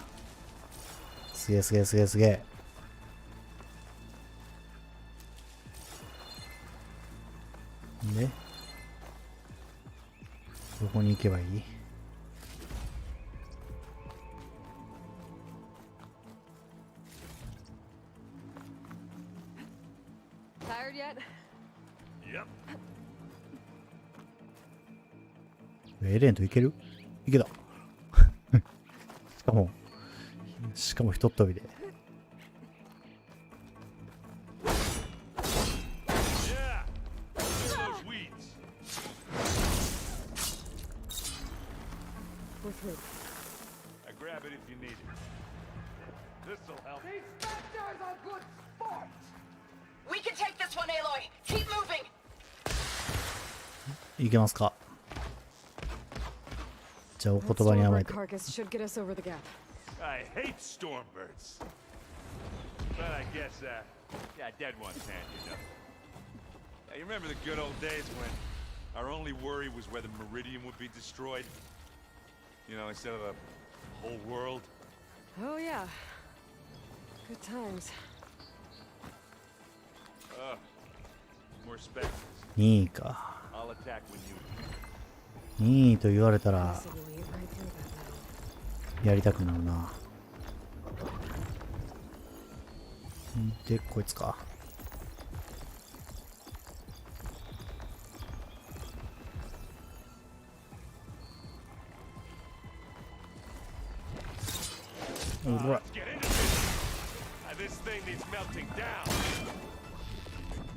Speaker 1: すげえすげえすげえすげえ。で、どこに行けばいい？
Speaker 3: Tired yet?
Speaker 9: Yep.
Speaker 1: エレンといける？いけた。しかもひとっ飛びで。
Speaker 9: Yeah. Kill those weeds.
Speaker 3: We're through.
Speaker 9: I grab it if you need it. This'll help.
Speaker 5: We can take this one, Aloy! Keep moving!
Speaker 1: いけますか？じゃあお言葉に甘え
Speaker 3: That
Speaker 1: て。
Speaker 3: Stormbird carcass should get us over the gap.
Speaker 9: I hate stormbirds. But I guess, yeah, dead ones handy enough. Yeah, you remember the good old days when our only worry was whether Meridian would be destroyed? You know, instead of the whole world?
Speaker 3: Oh yeah. Good times.
Speaker 9: more specters.
Speaker 1: 2位か。
Speaker 9: I'll attack when you.
Speaker 1: 2位と言われたら
Speaker 3: Guess it'll eat right through that now.
Speaker 1: やりたくなるな。で、こいつか。うわ、
Speaker 9: Let's get into this. This thing needs melting down.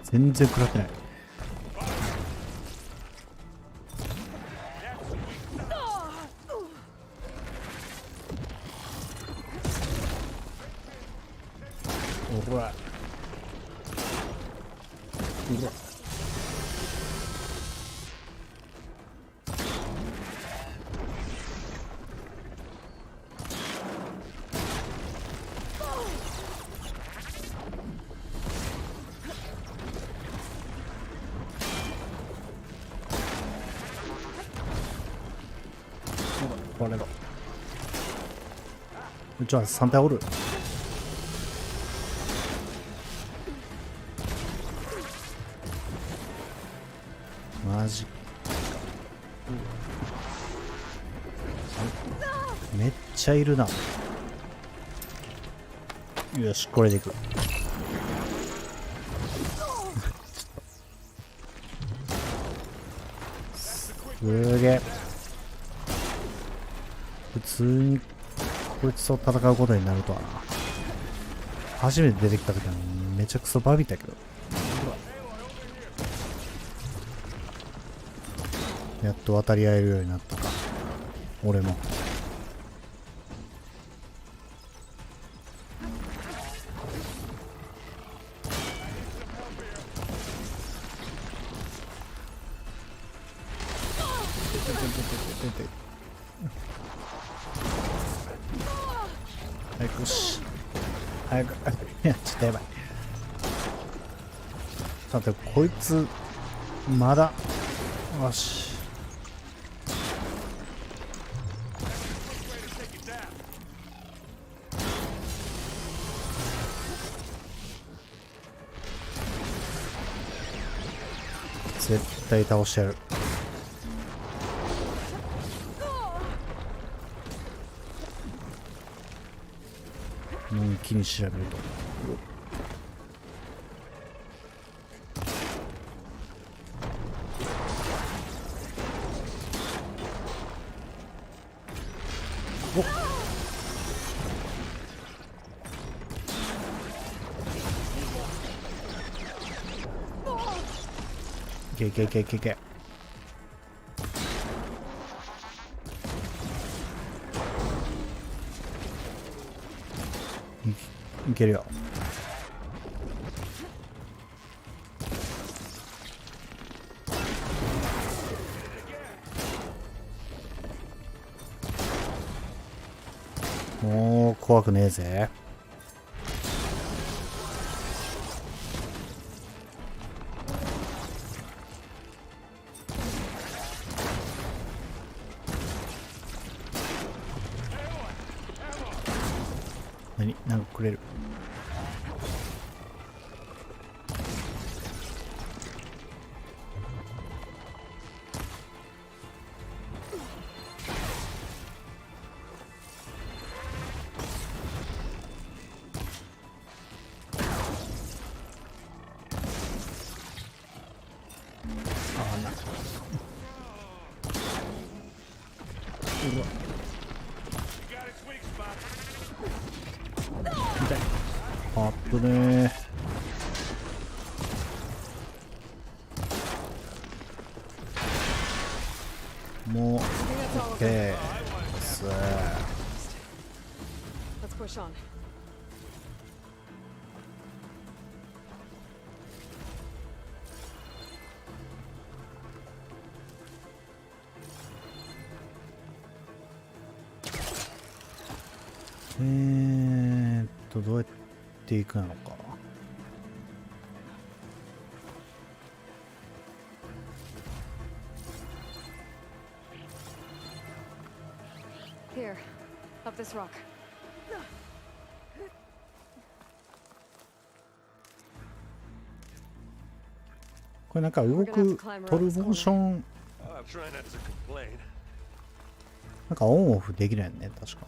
Speaker 1: 全然食らってない。うわ、うわ、これだ。じゃあ3体おる。マジ。めっちゃいるな。よし、これでいく。すげえ。普通にこいつと戦うことになるとはな。初めて出てきた時はめちゃくそバビったけど。やっと渡り合えるようになったか。俺も。早くし。早く。いや、ちょっとやばい。さて、こいつ、まだ。よし。絶対倒してやる。もう一気に調べると。おっ、いけいけいけいけいけ。いけるよ。もう怖くねえぜ。なんかくれる。うわ、痛い。あっぶねー。もう OK です。
Speaker 3: Let's push on.
Speaker 1: どうやっていくのか。
Speaker 3: Here, up this rock.
Speaker 1: れなんか動く、トルモーション、
Speaker 9: I'll try not to complain.
Speaker 1: なんかオンオフできないよね、確か。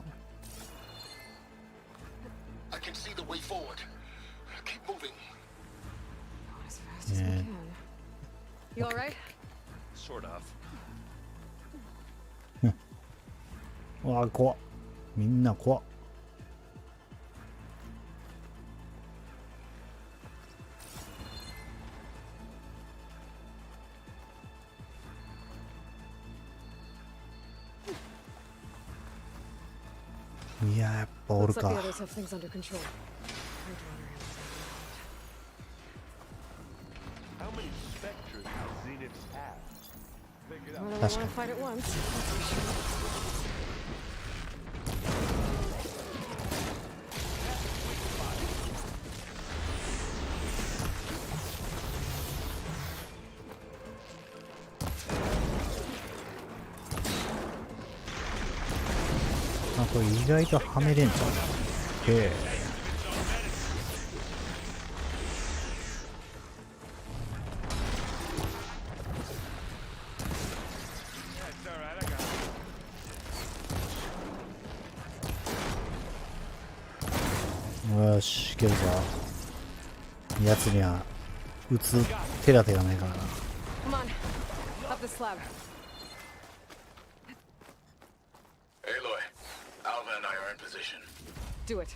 Speaker 4: I can see the way forward. Keep moving.
Speaker 3: Going as fast as we can. You all right?
Speaker 9: Sort of.
Speaker 1: うわあ、怖っ。みんな怖っ。いや、やっぱおる
Speaker 3: Looks like
Speaker 1: か。
Speaker 3: the others have things under control. Trying to
Speaker 9: How many specters do Zeniths have? Pick it up.
Speaker 3: More than we want to fight at once. That's for sure.
Speaker 1: あ、これ意外とはめれんじゃん。へえ。
Speaker 9: That's all right. I got it.
Speaker 1: よし、いけるぞ。やつには撃つ手立てがないからな。
Speaker 3: Come on, up the slab.
Speaker 7: Aloy, Alva and I are in position.
Speaker 3: Do it.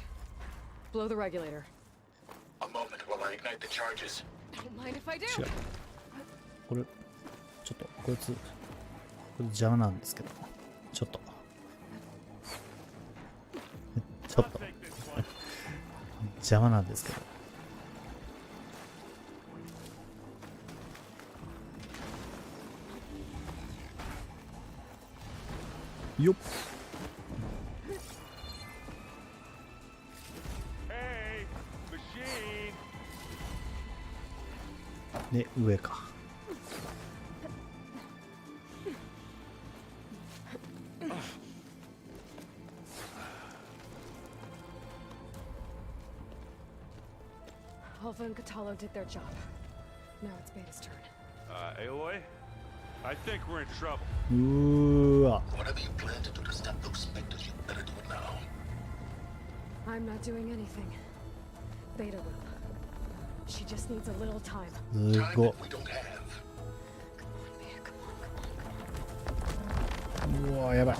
Speaker 3: Blow the regulator.
Speaker 7: A moment while I ignite the charges.
Speaker 3: Don't mind if I do.
Speaker 1: 違う。これ、ちょっと、こいつ、これ邪魔なんですけど。ちょっと。ちょっと。邪魔なんですけど。よっ。
Speaker 9: Hey, machine.
Speaker 1: で、上か。
Speaker 3: Alva and Catalo did their job. Now it's Beta's turn.
Speaker 9: Aloy, I think we're in trouble.
Speaker 1: うーわ。
Speaker 4: Whatever you plan to do to stop those specters, you better do it now.
Speaker 3: I'm not doing anything. Beta will. She just needs a little time.
Speaker 1: す
Speaker 4: Time
Speaker 1: ご
Speaker 4: that we don't have.
Speaker 3: Come on, Beta, come on, come on, come on.
Speaker 1: い。うわ、やばい。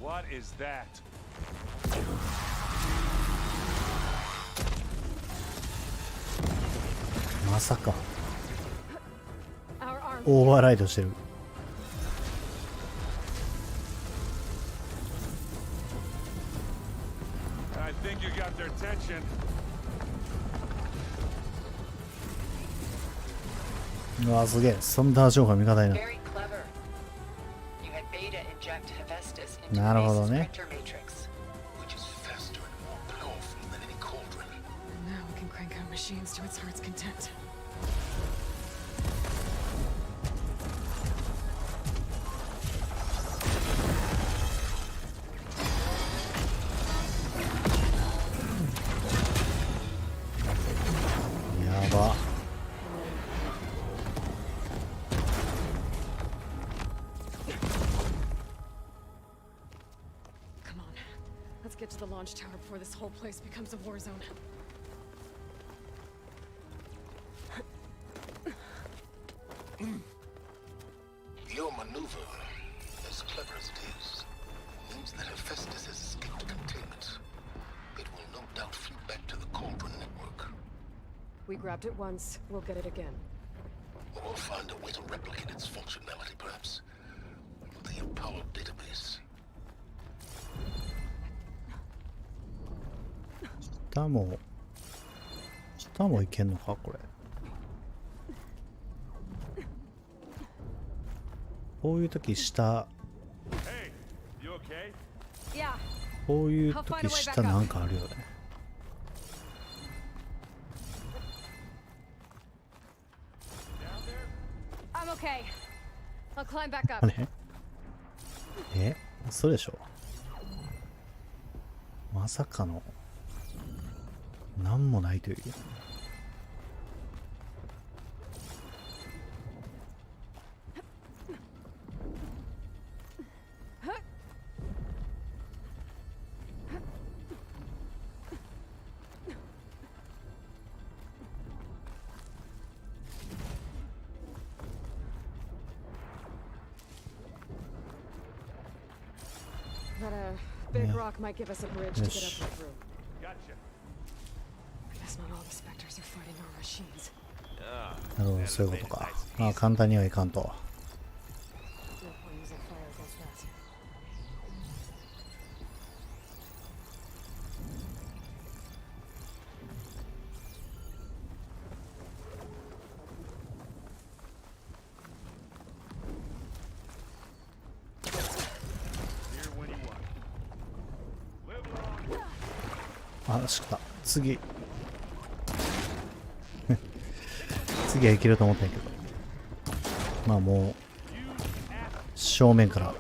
Speaker 9: What is that?
Speaker 1: まさか。
Speaker 3: Our arm.
Speaker 1: オーバーライドしてる。
Speaker 9: I think you got their attention.
Speaker 1: うわ、すげえ。サンダージョーが味方になる。
Speaker 5: Very clever. You had Beta inject Hephaestus into
Speaker 1: なるほど
Speaker 5: Base's
Speaker 1: ね。
Speaker 5: vector matrix.
Speaker 4: Which is faster and more powerful than any cauldron.
Speaker 3: And now we can crank out machines to its heart's content. やば。 Come on. Let's get to the launch tower before this whole place becomes a war zone.
Speaker 4: Your maneuver, as clever as it is, means that Hephaestus has escaped containment. It will no doubt flew back to the cauldron network.
Speaker 3: We grabbed it once, we'll get it again.
Speaker 4: Or find a way to replicate its functionality, perhaps. The Apollo database.
Speaker 1: 下もいけんのか、これ。こういう時下、
Speaker 9: Hey, you okay?
Speaker 3: Yeah.
Speaker 1: こういう時下なんかあるよね。
Speaker 3: I'm okay. I'll climb back
Speaker 1: あ
Speaker 3: up.
Speaker 1: れえ、そうでしょ。まさかのなんもないという。
Speaker 3: that a big rock might give us a bridge to get up and through.
Speaker 9: Gotcha.
Speaker 3: I guess not all the specters are fighting our machines.
Speaker 1: なるほど、そういうことか。まあ簡単にはいかんと。
Speaker 3: No point using fire against that.
Speaker 9: Here when you want. Live long.
Speaker 1: あ、しかった。次。次はいけると思ったんやけど。まあもう、正面から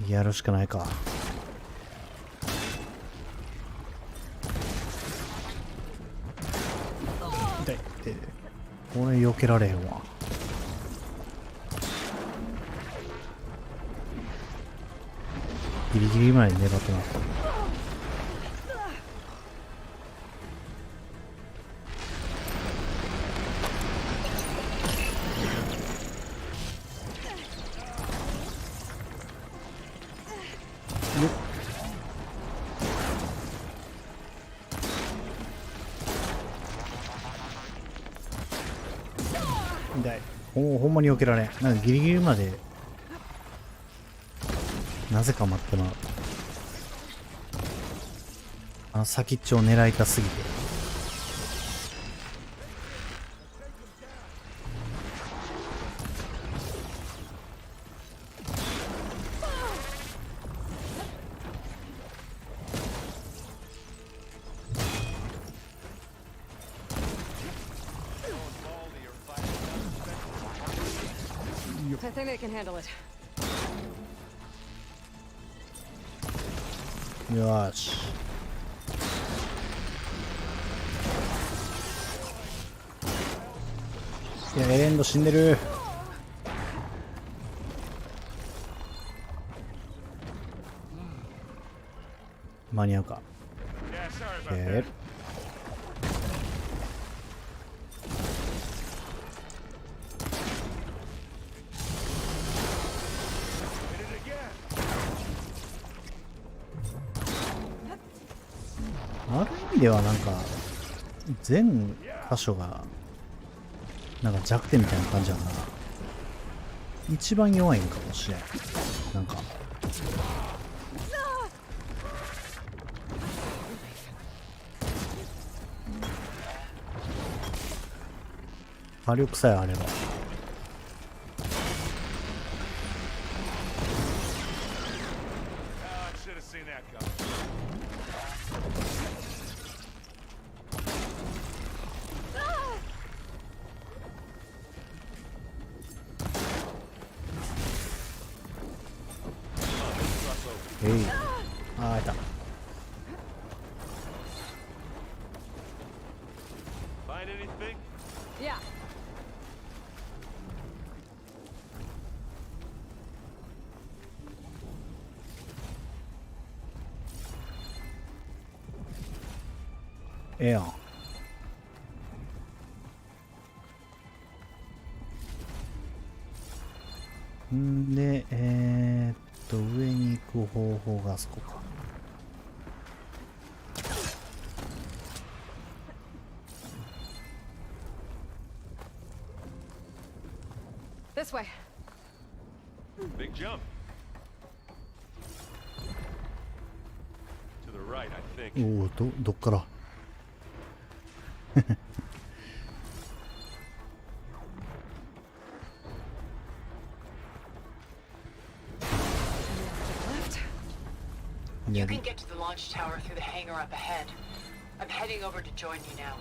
Speaker 1: やるしかないか。痛い。これ避けられへんわ。ギリギリまで粘ってな。痛い。ほんまに避けられん。なんかギリギリまでなぜか待ってまう。あの先っちょを狙いたすぎて。
Speaker 3: I think they can handle it.
Speaker 1: よーし。いや、エレンド死んでる。間に合うか。
Speaker 9: Yeah, sorry about that.
Speaker 1: ある意味ではなんか全箇所がなんか弱点みたいな感じやな。一番弱いんかもしれん。なんか火力さえあれば。
Speaker 9: Oh, I should have seen that coming. Come on, let's cross over.
Speaker 1: えい。ああ、いた。
Speaker 9: Find anything?
Speaker 3: Yeah.
Speaker 1: ええやん。んで、上に行く方法があそこか。
Speaker 3: This way.
Speaker 9: Big jump. To the right, I think.
Speaker 1: おお、どっから。
Speaker 5: You can get to the launch tower through the hangar up ahead. I'm heading over to join you now.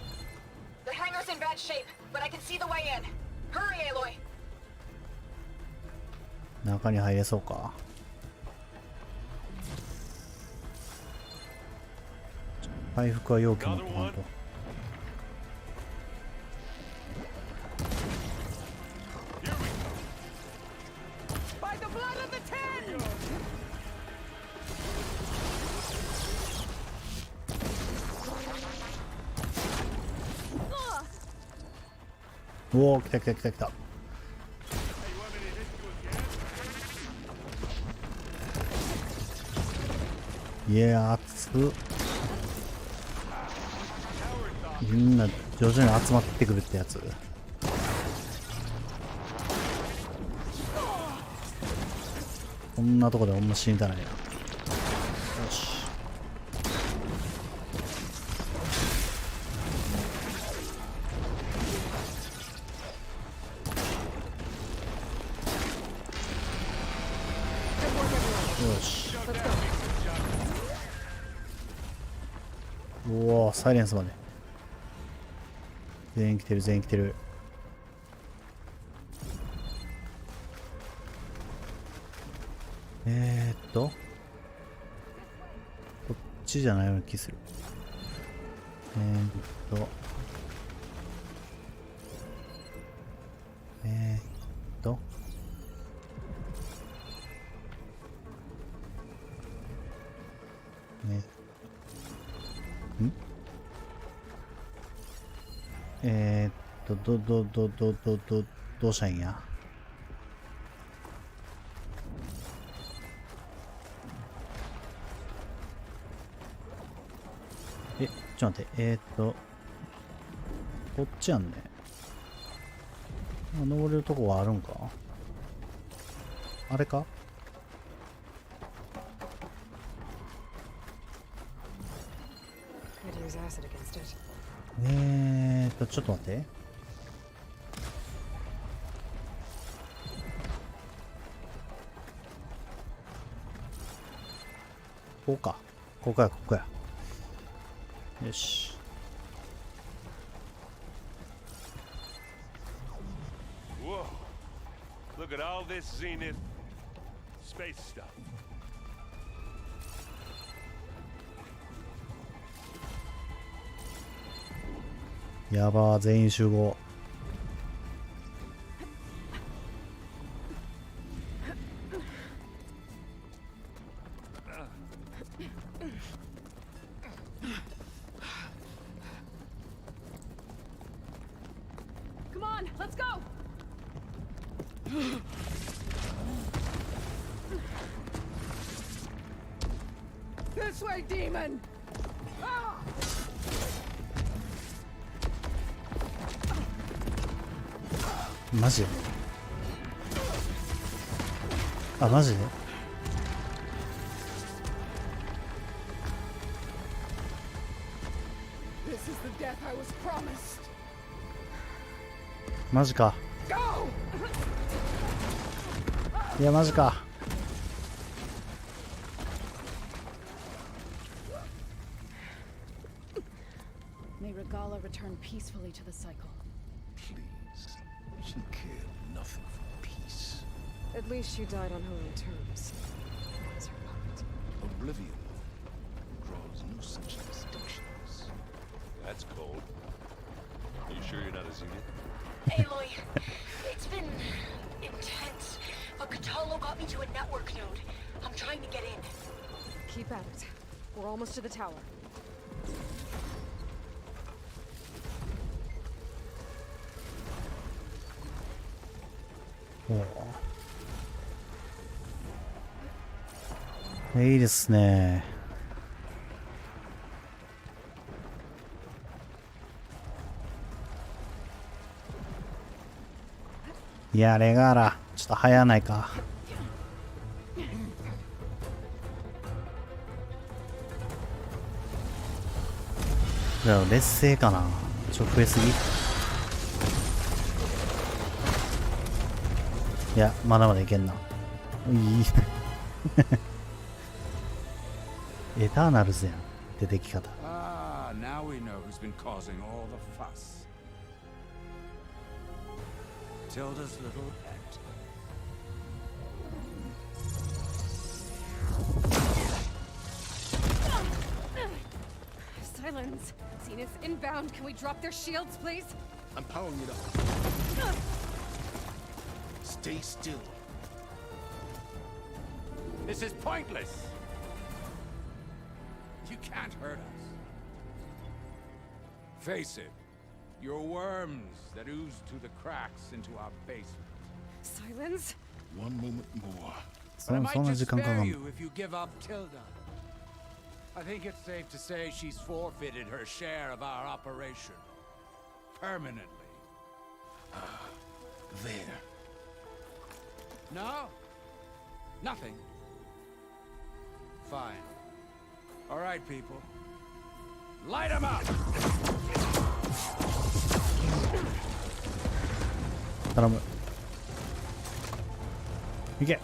Speaker 10: The hangar's in bad shape, but I can see the way in. Hurry, Aloy!
Speaker 1: 中に入れそうか。回復は容器持ってかんと。
Speaker 10: By the blood of the ten!
Speaker 1: おお、来た来た来た来た。
Speaker 9: Hey, you want me to hit you again?
Speaker 1: いや熱っ。みんな徐々に集まってくるってやつ。こんなとこでほんま死にたないな。よし。よし。おお、サイレンスまで。全員来てる、全員来てる。こっちじゃないような気する。どうしたんや。ちょっと待って、こっちやんね。登れるとこはあるんか。あれか。ちょっと待って。ここか。ここや、ここや。よし。
Speaker 9: Whoa. Look at all this Zenith space stuff.
Speaker 1: やばー、全員集合。
Speaker 6: Come on, let's go.
Speaker 10: This way, demon!
Speaker 1: マジで。あ、マジで。
Speaker 10: This is the death I was promised.
Speaker 1: マジか。
Speaker 10: Go!
Speaker 1: いや、マジか。
Speaker 6: May Regala return peacefully to the cycle.
Speaker 4: Please. She cared nothing for peace.
Speaker 3: At least she died on her own terms. That was her part.
Speaker 4: Oblivion draws no such distinctions.
Speaker 2: That's cold. Are you sure you're not a Zenith?
Speaker 10: Aloy, it's been intense, but Cthulhu got me to a network node. I'm trying to get in.
Speaker 3: Keep at it. We're almost to the tower.
Speaker 1: いいですね。いや、レガーラ、ちょっと早ないか。じゃあ、劣勢かな。ちょっと増えすぎ。いや、まだまだいけんな。いい。エターナルズやん、出てき方。
Speaker 11: Ah, now we know who's been causing all the fuss. Tilda's little pet.
Speaker 3: Silence! Zenith inbound. Can we drop their shields, please?
Speaker 4: I'm powering it up. Stay still.
Speaker 11: This is pointless. You can't hurt us. Face it, you're worms that ooze through the cracks into our basement.
Speaker 3: Silence?
Speaker 4: One moment more.
Speaker 11: But I
Speaker 1: そん
Speaker 11: might
Speaker 1: な
Speaker 11: just
Speaker 1: 時間かか
Speaker 11: spare
Speaker 1: ん
Speaker 11: you if you give up Tilda. I think it's safe to say she's forfeited her share of our operation. Permanently.
Speaker 4: There.
Speaker 11: No? Nothing. Fine. All right, people. Light 'em up!
Speaker 1: 頼む。いけ。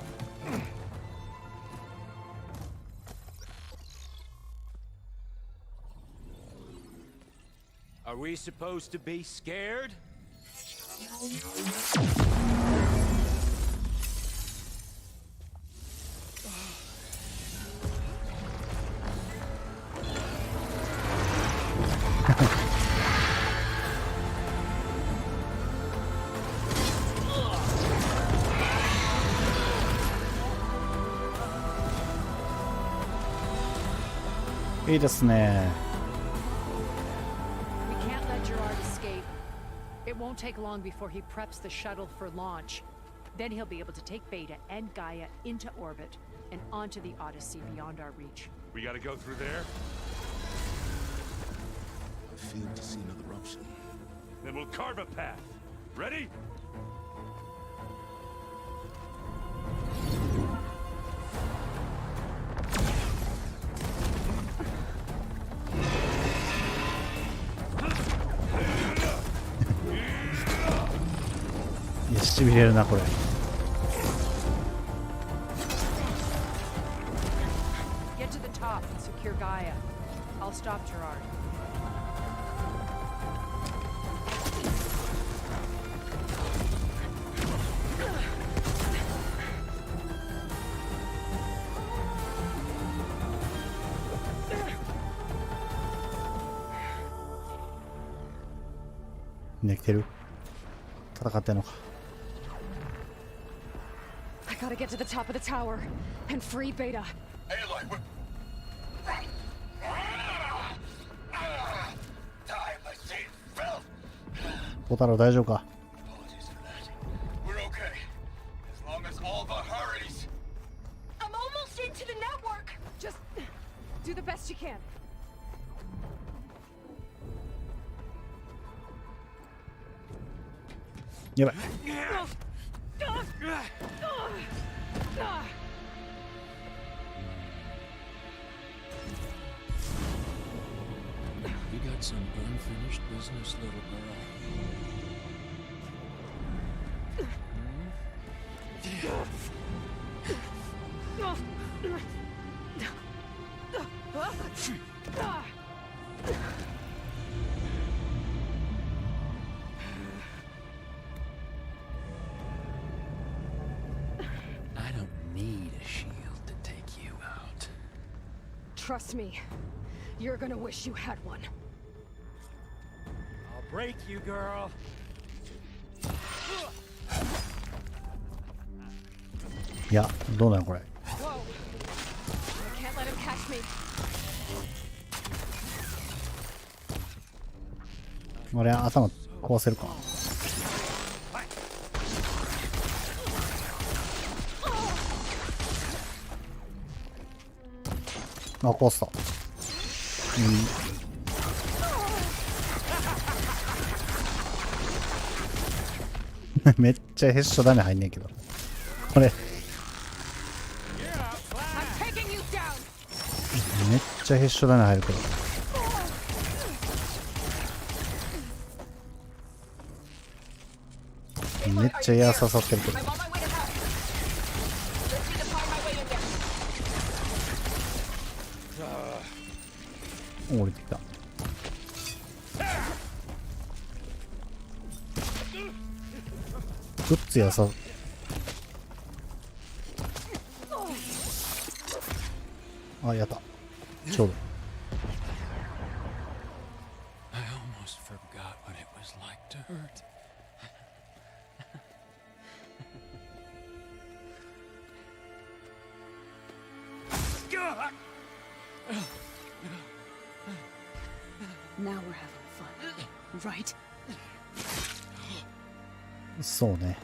Speaker 11: Are we supposed to be scared?
Speaker 1: いいですね。
Speaker 5: We can't let Gerard escape. It won't take long before he preps the shuttle for launch. Then he'll be able to take Beta and Gaia into orbit and onto the Odyssey beyond our reach.
Speaker 9: We gotta go through there?
Speaker 4: I failed to see another option.
Speaker 9: Then we'll carve a path. Ready?
Speaker 1: いや、しびれるな、これ。
Speaker 5: Get to the top and secure Gaia. I'll stop Gerard.
Speaker 1: みんな来てる？戦ってんのか。
Speaker 3: I gotta get to the top of the tower and free Beta.
Speaker 9: Aloy, we're... Time I see filth.
Speaker 1: 小太郎大丈夫か？
Speaker 9: Apologies for that. We're okay. As long as all the hurries.
Speaker 10: I'm almost into the network.
Speaker 3: Just do the best you can.
Speaker 1: やばい。
Speaker 12: You got some unfinished business, little girl. I don't need a shield to take you out.
Speaker 3: Trust me, you're gonna wish you had one.
Speaker 11: I'll break you, girl.
Speaker 1: いや、どうなのこれ。
Speaker 3: Whoa! I can't let him catch me.
Speaker 1: 俺頭壊せるか。あ、壊した。めっちゃヘッショダメ入んねんけど。これ。
Speaker 3: I'm taking you down.
Speaker 1: めっちゃヘッショダメ入るけど。めっちゃエア刺さってるけど。
Speaker 10: I'm on my way to help. Let's see to find my way in there.
Speaker 1: 降りてきた。グッズやさ。あ、やった。ちょうど。
Speaker 12: I almost forgot what it was like to hurt.
Speaker 6: Now we're having fun, right?
Speaker 1: そうね。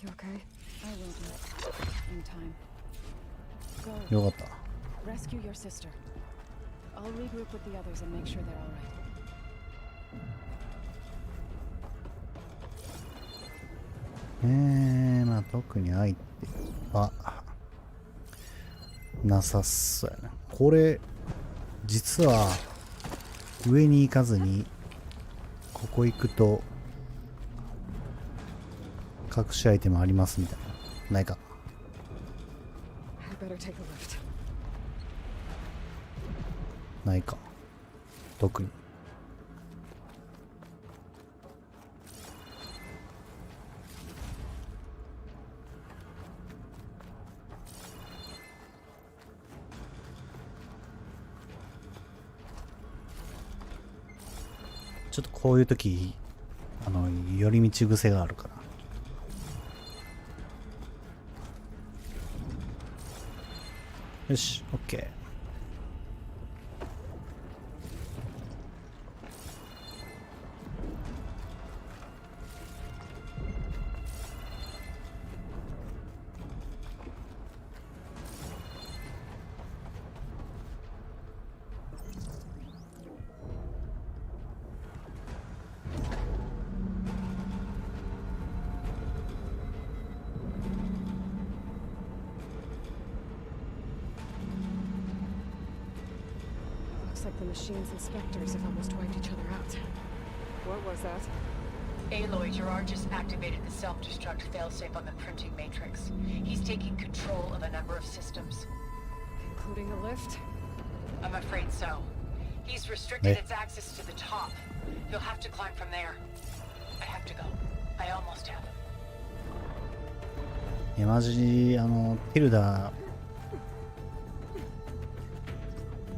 Speaker 3: You okay?
Speaker 6: I will be in time. Go
Speaker 1: よかった。
Speaker 6: rescue your sister. I'll regroup with the others and make sure they're all right.
Speaker 1: まあ特に相手はなさそうやな。これ実は上に行かずにここ行くと隠しアイテムありますみたいな。ないか。
Speaker 3: I better take a lift.
Speaker 1: ないか。特に。ちょっとこういう時寄り道癖があるから。よし、オッケー。
Speaker 3: Looks like the machines and specters have almost wiped each other out. What was that?
Speaker 10: Aloy, Gerard just activated the self-destruct failsafe on the printing matrix. He's taking control of a number of systems.
Speaker 3: Including the lift?
Speaker 10: I'm afraid so. He's restricted its access to the top. You'll have to climb from there. I have to go. I almost have.
Speaker 1: いやマジティルダ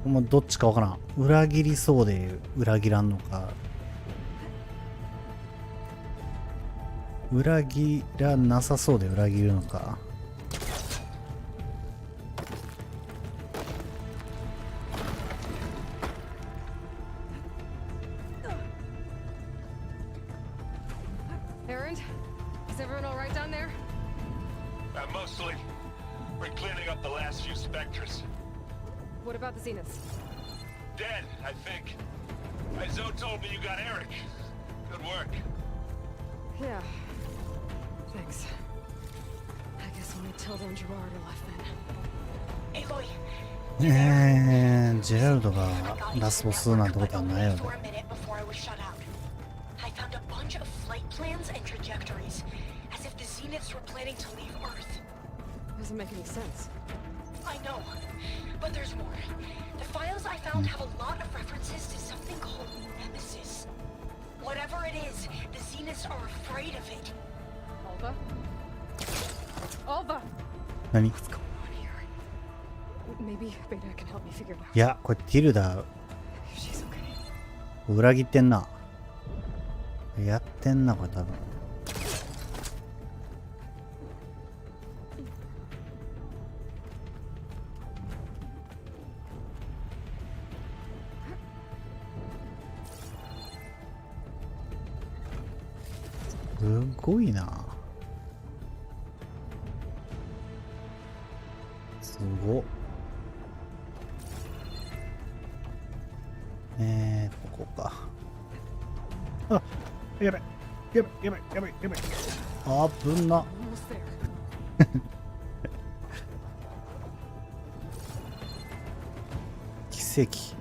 Speaker 1: もうどっちかわからん。裏切りそうで裏切らんのか、裏切らなさそうで裏切るのか。
Speaker 3: Aaron? Is everyone all right down there?
Speaker 9: Mostly. We're cleaning up the last few specters.
Speaker 3: What about the Zeniths?
Speaker 9: Dead, I think. Zoe told me you got Eric. Good work.
Speaker 3: Yeah. Thanks. I guess only Tilda and Gerard are left then.
Speaker 10: Aloy,
Speaker 1: ジェラルドがラスボスなんてことはないよね。
Speaker 10: for a minute before I was shut out. I found a bunch of flight plans and trajectories, as if the Zeniths were planning to leave Earth.
Speaker 3: Doesn't make any sense.
Speaker 10: I know, but there's more. The files I found have a lot of references to something called Nemesis. Whatever it is, the Zeniths are afraid of it.
Speaker 3: Alva? Alva!
Speaker 1: 何？
Speaker 3: What's going on here? Maybe Beta can help me figure it out.
Speaker 1: いや、これティルダ
Speaker 3: If she's okay.
Speaker 1: 裏切ってんな。やってんな、これ多分。すごいな。すごっ。ここか。あ、やばい。やばい、やばい、やばい、やばい。あぶんな。
Speaker 3: Almost there.
Speaker 1: 奇跡。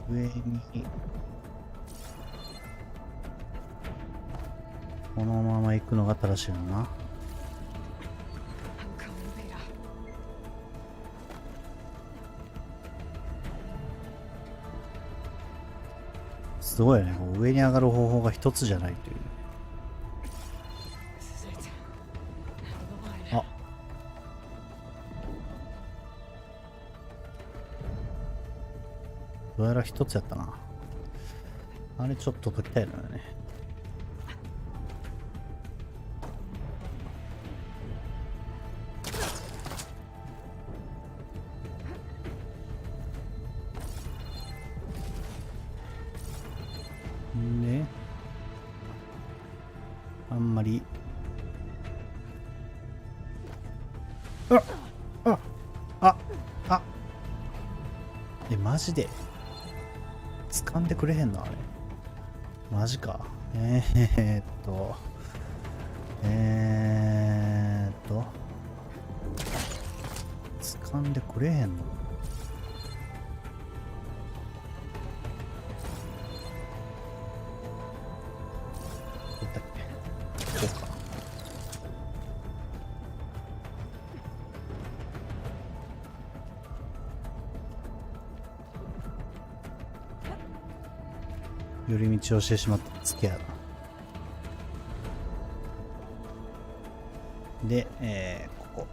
Speaker 1: 上にこのまま行くのが正しいのな。
Speaker 3: I'm coming, Beta.
Speaker 1: すごいよね。こう上に上がる方法が一つじゃないという。
Speaker 3: This is it. Now the line.
Speaker 1: あ、どうやら一つやったな。あれちょっと解きたいのよね。り。マジで掴んでくれへんのあれ。マジか。掴んでくれへんの。どうだっけ。こうか。寄り道をしてしまった付けやな。で、ここ。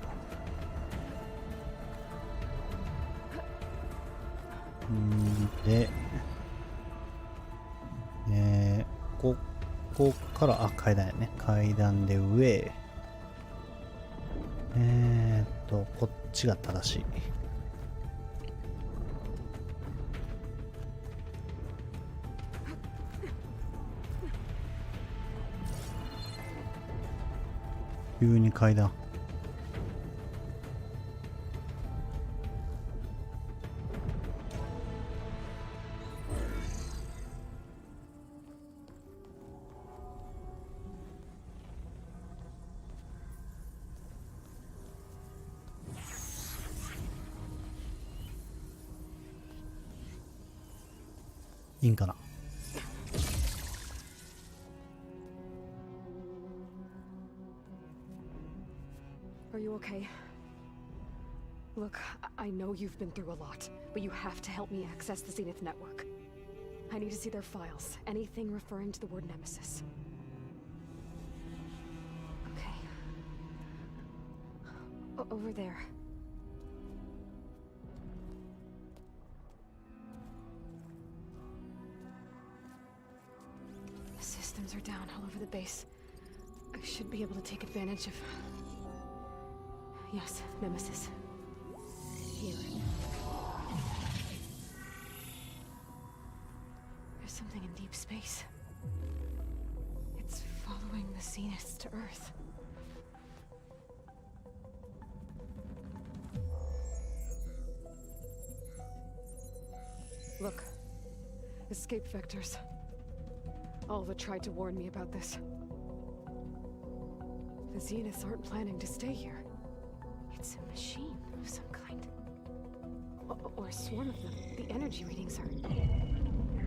Speaker 1: で、ここから、階段やね。階段で上。こっちが正しい。急に階段。いいんかな。
Speaker 3: Are you okay? Look, I know you've been through a lot, but you have to help me access the Zenith network. I need to see their files, anything referring to the word Nemesis. Okay. Over there. The systems are down all over the base. I should be able to take advantage of... Yes, Nemesis. Here. There's something in deep space. It's following the Zeniths to Earth. Look. Escape vectors. Alva tried to warn me about this. The Zeniths aren't planning to stay here. It's a machine of some kind. Or a swarm of them. The energy readings are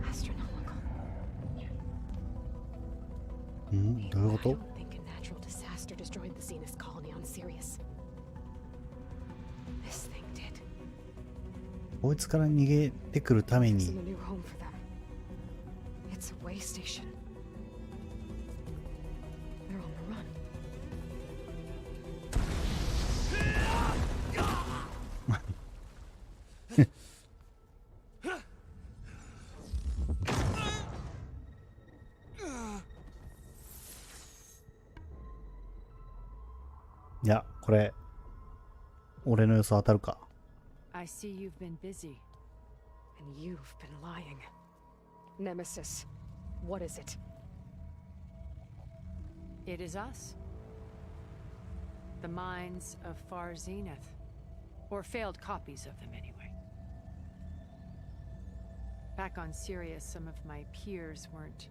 Speaker 3: astronomical.
Speaker 1: I
Speaker 3: don't think a natural disaster destroyed the Zenith colony on Sirius. This thing did.
Speaker 1: こいつから逃げてくるために。
Speaker 3: It's a new home for them. It's a way station. They're on the run. いや、これ俺の予想当たるか。
Speaker 5: I see you've been busy.
Speaker 3: And you've been lying. Nemesis, what is it?
Speaker 5: It is us. The minds of Far Zenith. Or failed copies of them anyway. Back on Sirius, some of my peers weren't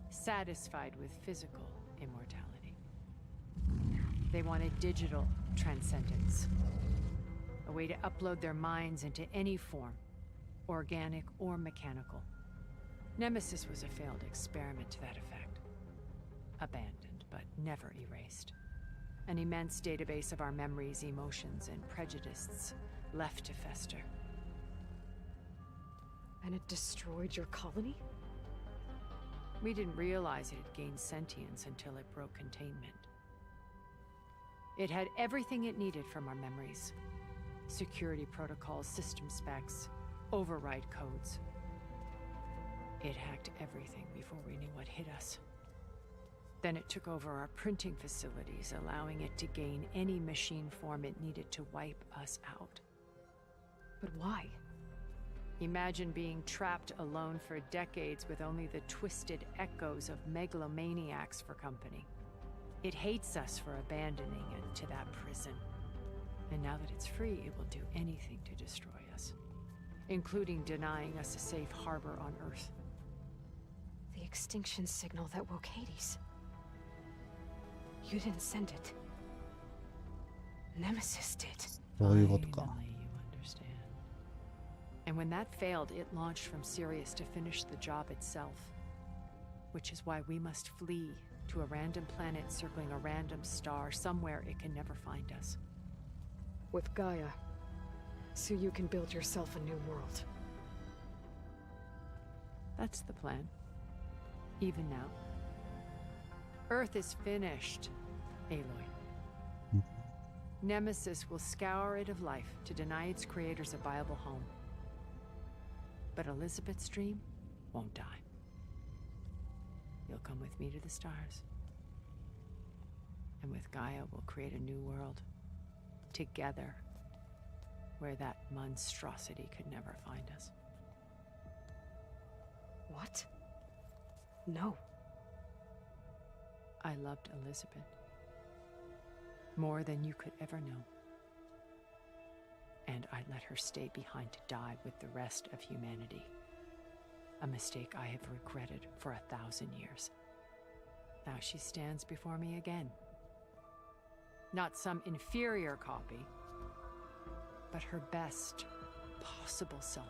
Speaker 5: satisfied with physical immortality. They wanted digital transcendence. A way to upload their minds into any form, organic or mechanical. Nemesis was a failed experiment to that effect. Abandoned, but never erased. An immense database of our memories, emotions, and prejudices left to fester.
Speaker 3: And it destroyed your colony?
Speaker 5: We didn't realize it had gained sentience until it broke containment. It had everything it needed from our memories. Security protocols, system specs, override codes. It hacked everything before we knew what hit us. Then it took over our printing facilities, allowing it to gain any machine form it needed to wipe us out.
Speaker 3: But why?
Speaker 5: Imagine being trapped alone for decades with only the twisted echoes of megalomaniacs for company. It hates us for abandoning it to that prison. And now that it's free, it will do anything to destroy us, including denying us a safe harbor on Earth.
Speaker 3: The extinction signal that woke Hades. You didn't send it. Nemesis did.
Speaker 1: そういうことか。
Speaker 5: Finally, you understand. And when that failed, it launched from Sirius to finish the job itself. Which is why we must flee to a random planet circling a random star somewhere it can never find us.
Speaker 3: With Gaia. So you can build yourself a new world.
Speaker 5: That's the plan. Even now. Earth is finished, Aloy. Nemesis will scour it of life to deny its creators a viable home. But Elizabeth's dream won't die. You'll come with me to the stars. And with Gaia, we'll create a new world. Together. Where that monstrosity could never find us.
Speaker 3: What? No.
Speaker 5: I loved Elizabeth. More than you could ever know. And I let her stay behind to die with the rest of humanity. A mistake I have regretted for 1,000 years. Now she stands before me again. Not some inferior copy, but her best possible self.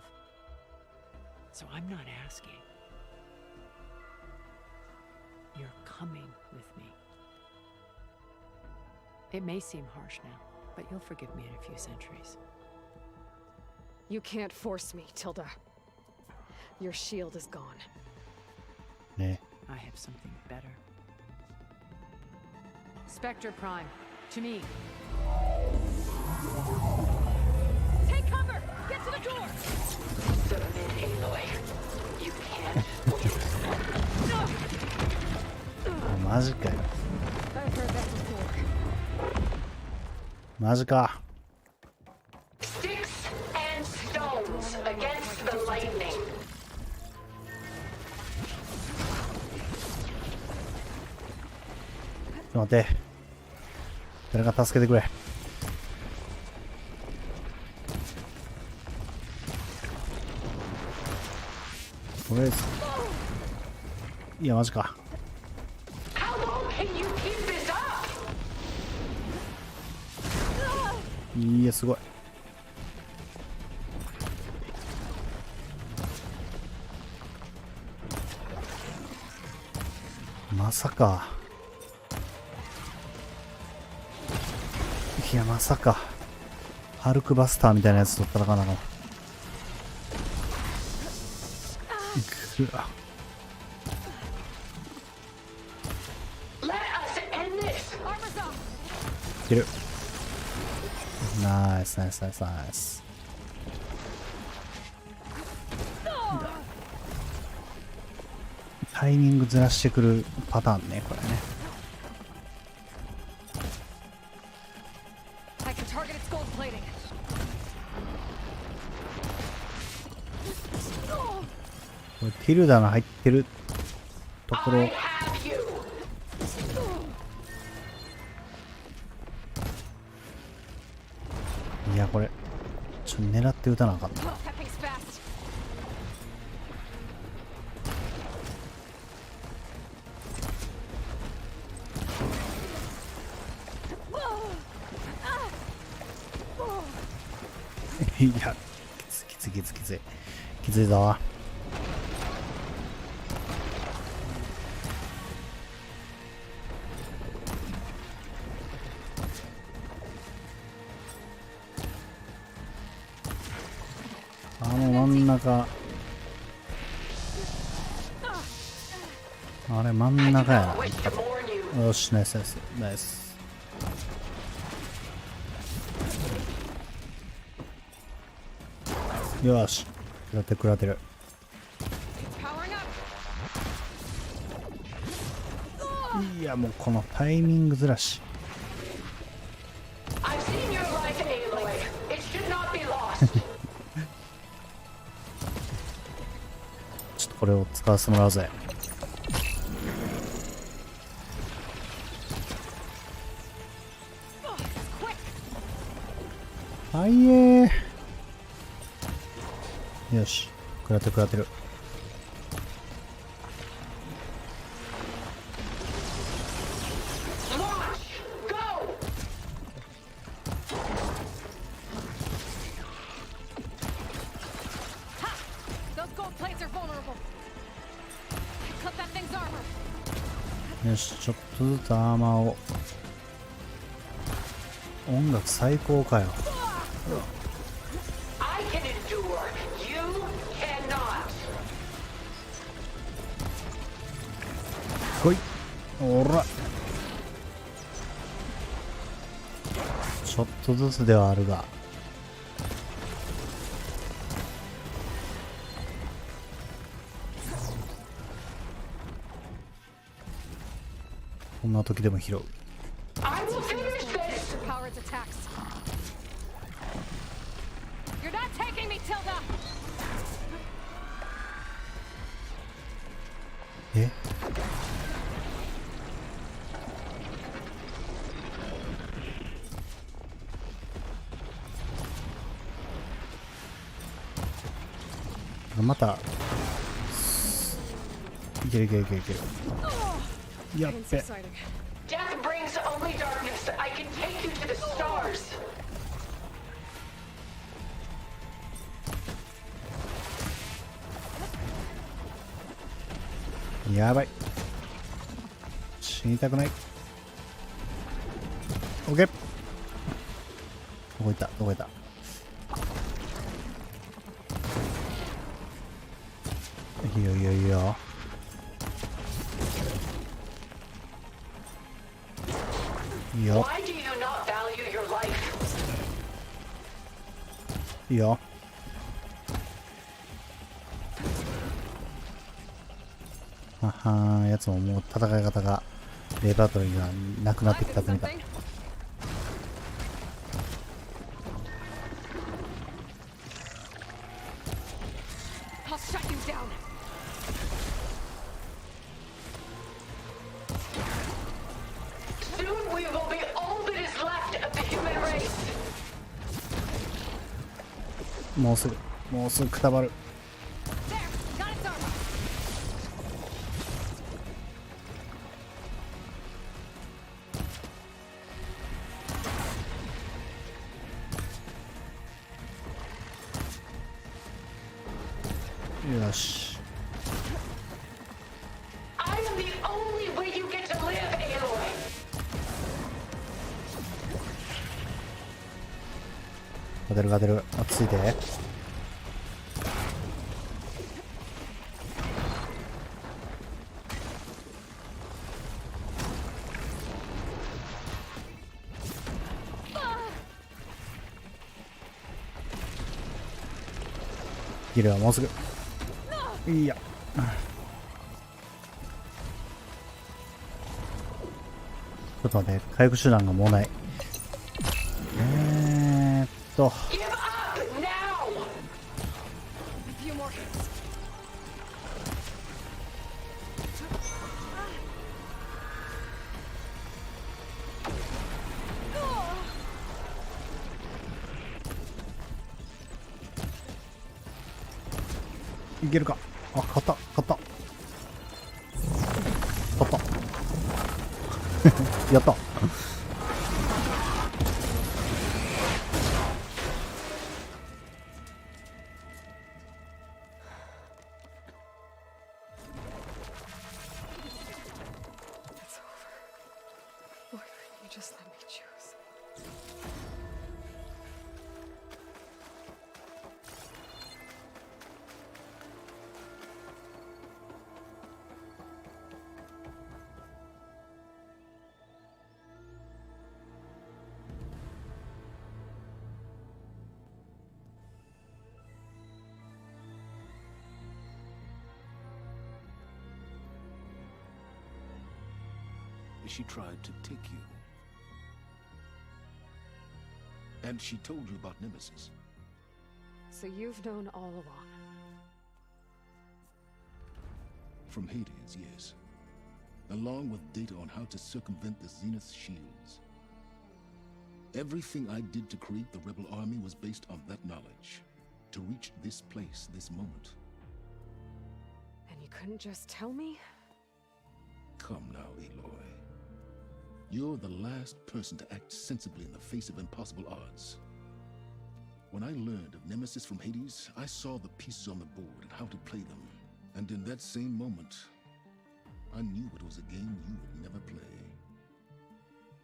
Speaker 5: So I'm not asking. You're coming with me. It may seem harsh now, but you'll forgive me in a few centuries.
Speaker 3: You can't force me, Tilda. Your shield is gone.
Speaker 1: ね。
Speaker 5: I have something better. Spectre Prime, to me.
Speaker 10: Take cover! Get to the door! Submit, Aloy. You can't lose.
Speaker 1: マジかよ。
Speaker 3: I've heard that before.
Speaker 1: マジか。
Speaker 10: Sticks and stones against the lightning.
Speaker 1: ちょっと待って。誰か助けてくれ。とりあえず。いや、マジか。
Speaker 10: How long can you keep this up?
Speaker 1: いや、すごい。まさか。いや、まさか。ハルクバスターみたいなやつと戦わなの。ぐわ。
Speaker 10: Let us end this.
Speaker 1: いける。ナイスナイスナイスナイス。タイミングずらしてくるパターンね、これね。
Speaker 3: I can target its gold plating.
Speaker 1: これティルダの入ってるところ。
Speaker 10: I have you.
Speaker 1: いや、これちょっと狙って撃たなあかった。
Speaker 3: That pace fast.
Speaker 1: いや、きついきついきついきついきついぞ。あの真ん中、あれ真ん中や
Speaker 10: Wait to warn you.
Speaker 1: な。よし、ナイスナイスナイス。よし、食らってる食らってる。
Speaker 3: Powering up.
Speaker 1: いや、もうこのタイミングずらし。
Speaker 10: I've seen your life, Aloy. It should not be lost.
Speaker 1: ちょっとこれを使わせてもらうぜ。はいえー。よし。食らってる食らってる。よし、ちょっとずつアーマーを。音楽最高かよ。来い。おら。ちょっとずつではあるが。こんな時でも拾う。え？またいけるいけるいけるいける。やっべ。
Speaker 10: Death brings only darkness. I can take you to the stars.
Speaker 1: やばい。死にたくない。オッケー。どこ行ったどこ行った。いいよいいよいいよ。いいよ。いいよ。ははー、やつももう戦い方がレパートリーがなくなってきたと見た。もうすぐくたばる。よし。勝てる勝てる。落ち着いて。ギルはもうすぐ。いや。ちょっと待って、回復手段がもうない。いけるか。あ、勝ったやった。
Speaker 4: She tried to take you. And she told you about Nemesis.
Speaker 3: So you've known all along.
Speaker 4: From Hades, yes. Along with data on how to circumvent the Zenith shields. Everything I did to create the rebel army was based on that knowledge. To reach this place, this moment.
Speaker 3: And you couldn't just tell me?
Speaker 4: Come now, Aloy. You're the last person to act sensibly in the face of impossible odds. When I learned of Nemesis from Hades, I saw the pieces on the board and how to play them. And in that same moment, I knew it was a game you would never play.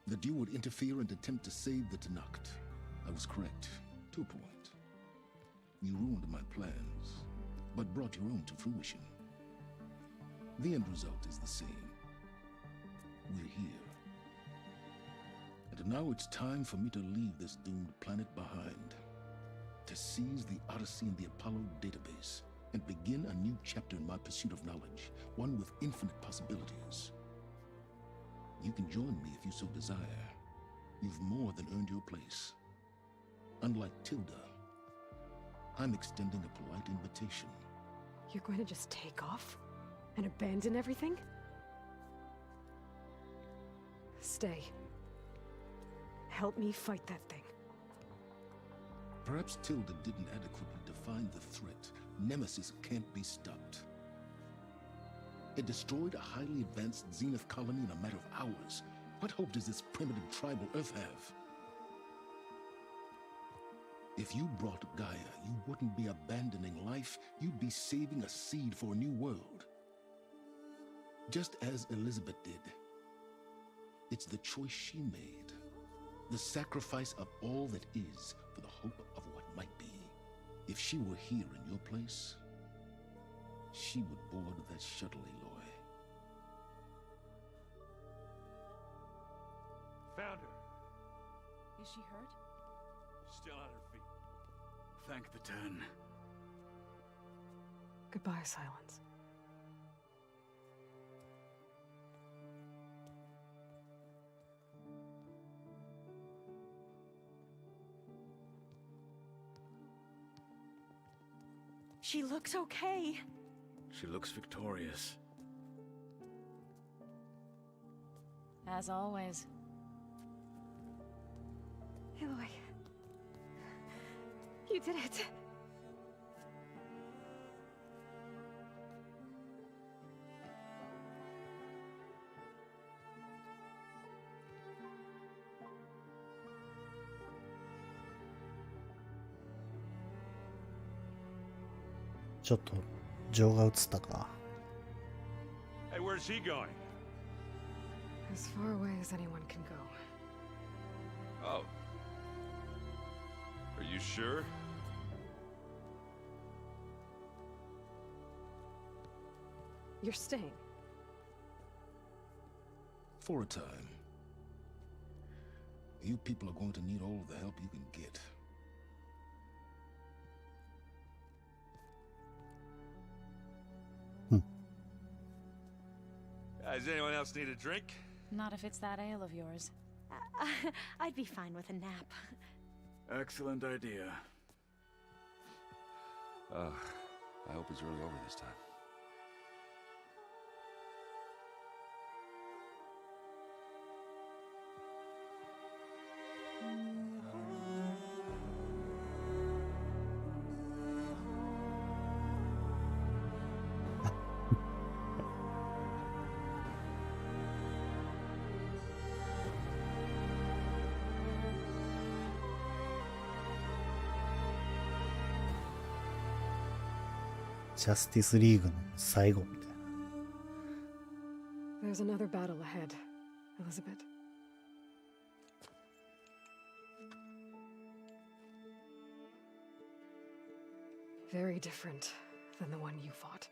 Speaker 4: That you would interfere and attempt to save the Tenakth. I was correct, to a point. You ruined my plans, but brought your own to fruition. The end result is the same. We're here. And now it's time for me to leave this doomed planet behind. To seize the Odyssey and the Apollo database, and begin a new chapter in my pursuit of knowledge, one with infinite possibilities. You can join me if you so desire. You've more than earned your place. Unlike Tilda, I'm extending a polite invitation.
Speaker 3: You're going to just take off? And abandon everything? Stay. Help me fight that thing.
Speaker 4: Perhaps Tilda didn't adequately define the threat. Nemesis can't be stopped. It destroyed a highly advanced Zenith colony in a matter of hours. What hope does this primitive tribal Earth have? If you brought Gaia, you wouldn't be abandoning life, you'd be saving a seed for a new world. Just as Elizabeth did. It's the choice she made. The sacrifice of all that is for the hope of what might be. If she were here in your place, she would board that shuttle, Aloy.
Speaker 9: Found her.
Speaker 6: Is she hurt?
Speaker 9: Still on her feet.
Speaker 7: Thank the 10.
Speaker 3: Goodbye, Silence.
Speaker 8: She looks okay.
Speaker 7: She looks victorious.
Speaker 6: As always.
Speaker 3: Aloy. You did it.
Speaker 1: ちょっと情が映ったか。
Speaker 9: Hey, where's he going?
Speaker 3: As far away as anyone can go.
Speaker 9: Oh. Are you sure?
Speaker 3: You're staying.
Speaker 4: For a time. You people are going to need all of the help you can get.
Speaker 9: Does anyone else need a drink?
Speaker 6: Not if it's that ale of yours.
Speaker 8: I'd be fine with a nap.
Speaker 7: Excellent idea.
Speaker 2: I hope it's really over this time.
Speaker 1: ジャスティスリーグの最後みたいな。
Speaker 3: There's another battle ahead, Elizabeth. Very different than the one you fought.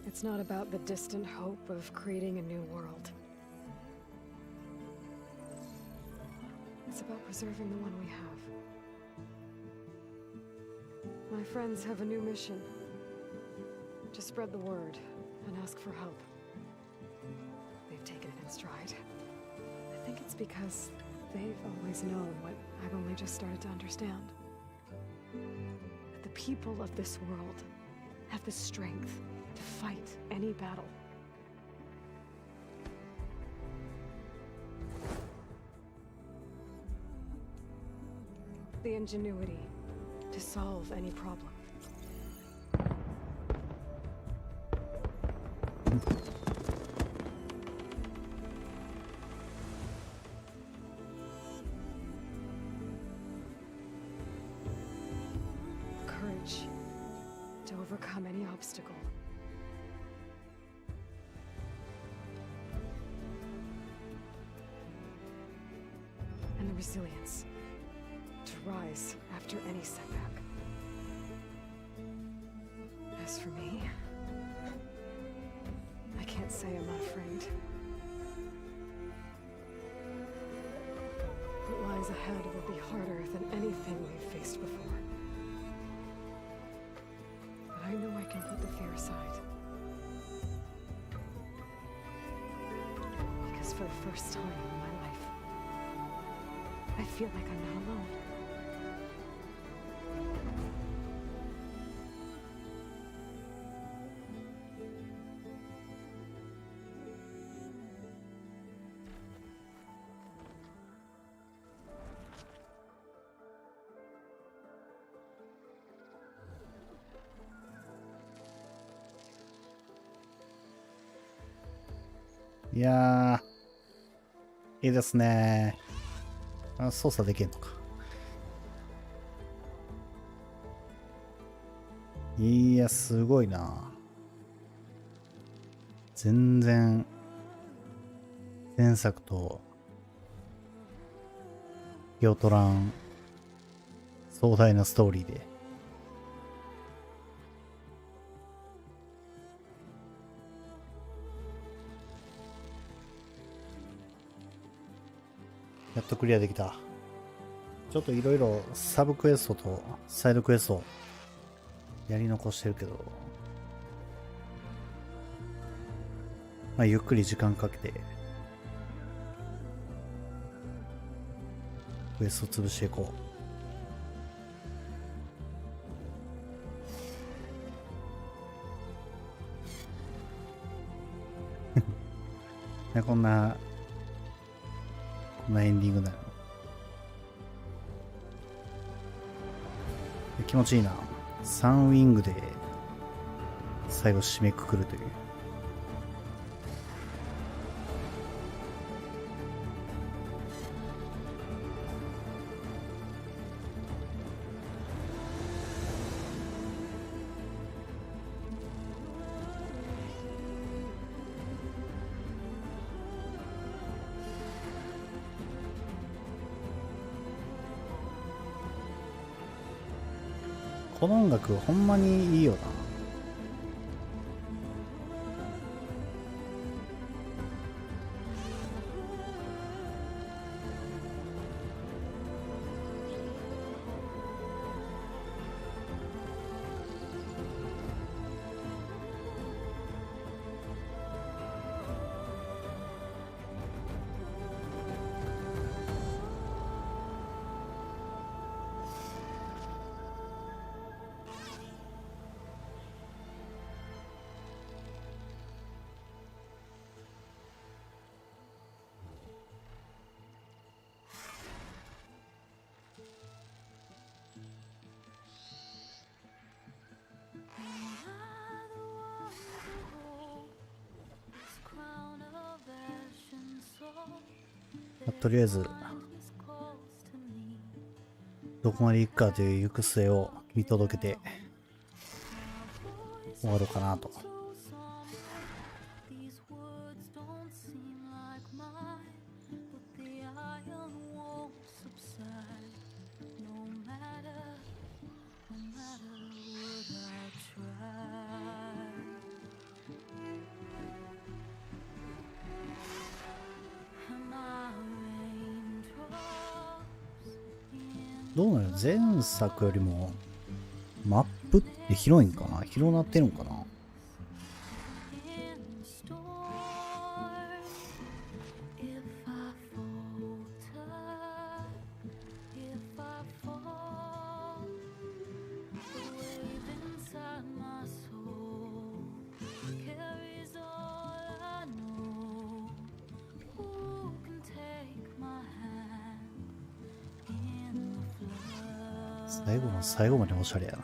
Speaker 3: It's not about the distant hope of creating a new world. It's about preserving the one we have. My friends have a new mission. To spread the word and ask for help. They've taken it in stride. I think it's because they've always known what I've only just started to understand. people of this world have the strength to fight any battle. The ingenuity to solve any problem. Courage to overcome any obstacle. And the resilience to rise after any setback. As for me, I can't say I'm not afraid. What lies ahead will be harder than anything we've faced before. But I know I can put the fear aside. Because for the first time in my life, I feel like I'm not alone.
Speaker 1: いやー、いいですね。操作できるのか。いや、すごいな。全然、前作と、気を取らん、壮大なストーリーで。やっとクリアできた。ちょっといろいろサブクエストとサイドクエストやり残してるけど、まあゆっくり時間かけてクエスト潰していこう。こんなエンディングだよ。気持ちいいな。3ウィングで最後締めくくるという。この音楽ほんまにいいよな。とりあえずどこまで行くかという行く末を見届けて終わろうかなと。どうなの？前作よりもマップって広いんかな？広なってるんかな？最後の最後までおしゃれやな。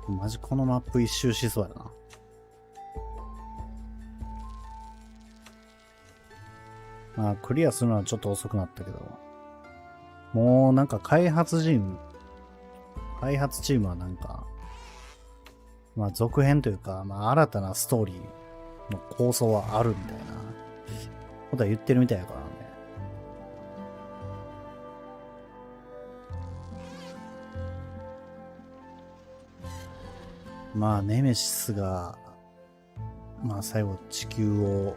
Speaker 1: マジこのマップ一周しそうやな。まあクリアするのはちょっと遅くなったけど、もうなんか開発チームはなんか、まあ続編というか、まあ新たなストーリーの構想はあるみたいなことは言ってるみたいやからね。まあネメシスが、まあ最後地球を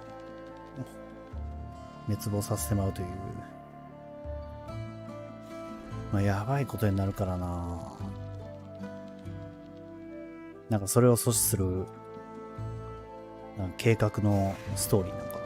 Speaker 1: 滅亡させてまうという、まあやばいことになるからな。なんかそれを阻止するなんか計画のストーリーなのかな。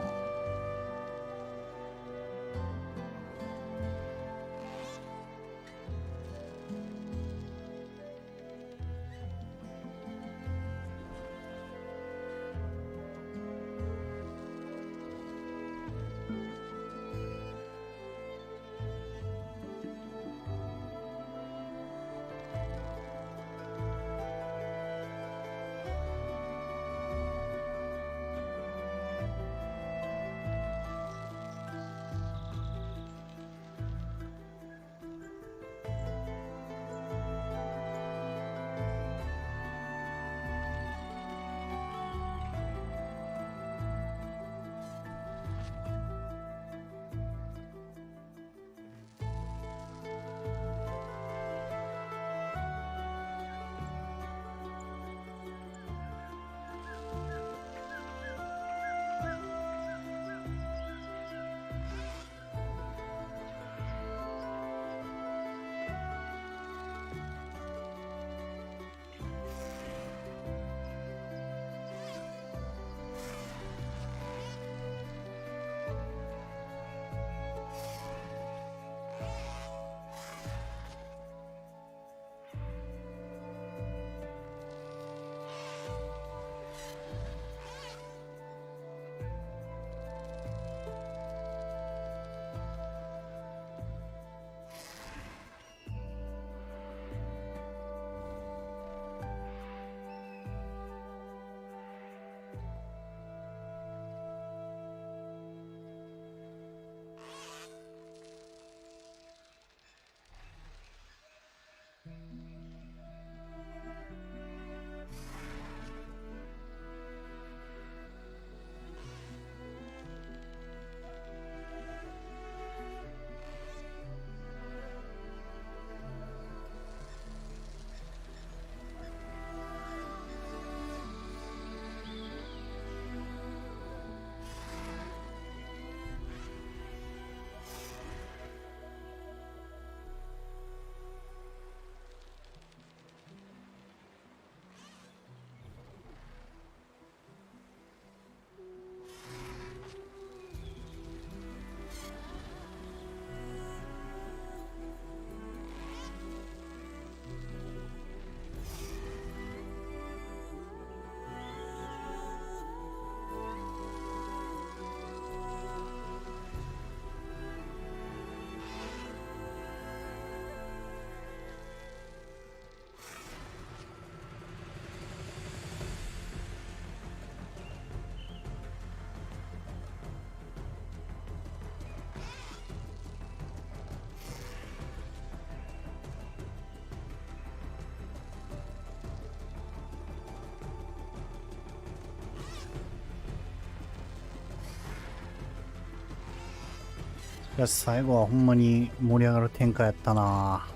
Speaker 1: しかし最後はほんまに盛り上がる展開やったな。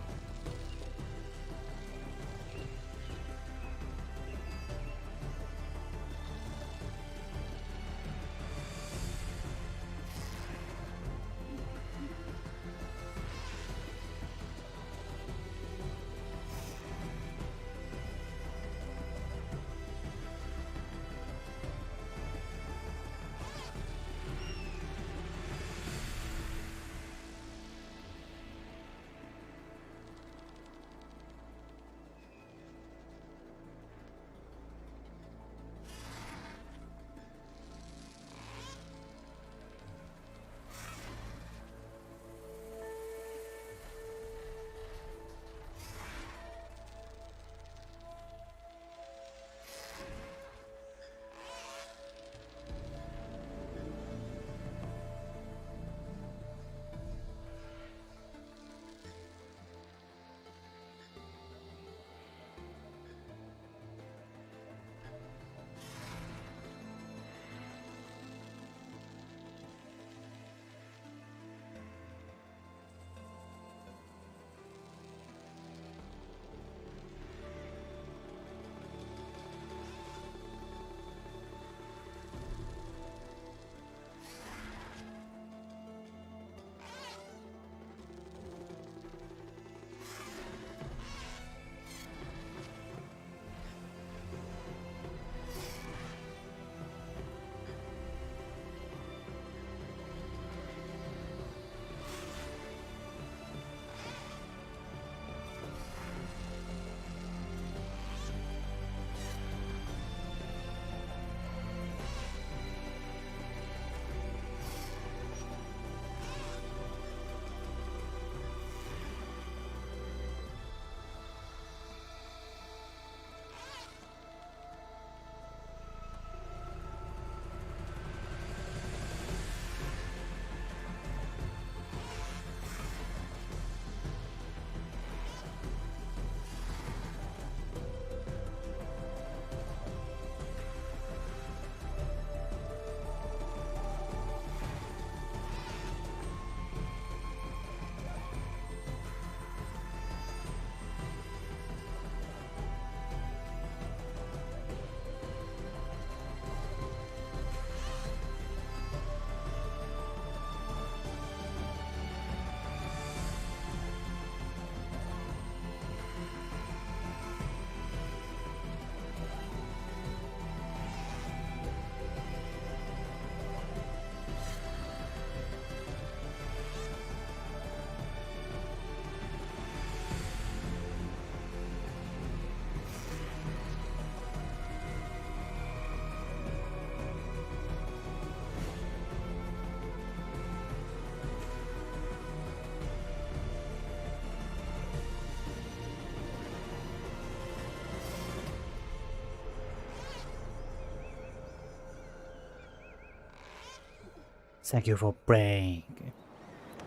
Speaker 1: Thank you for playing.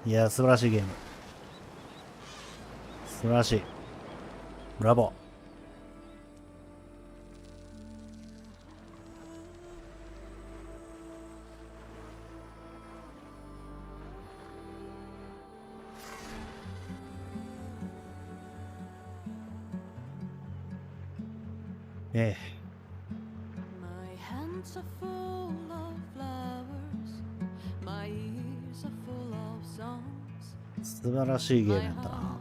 Speaker 1: いや、素晴らしいゲーム。素晴らしい。ブラボー。ええ。素晴らしいゲームやったな。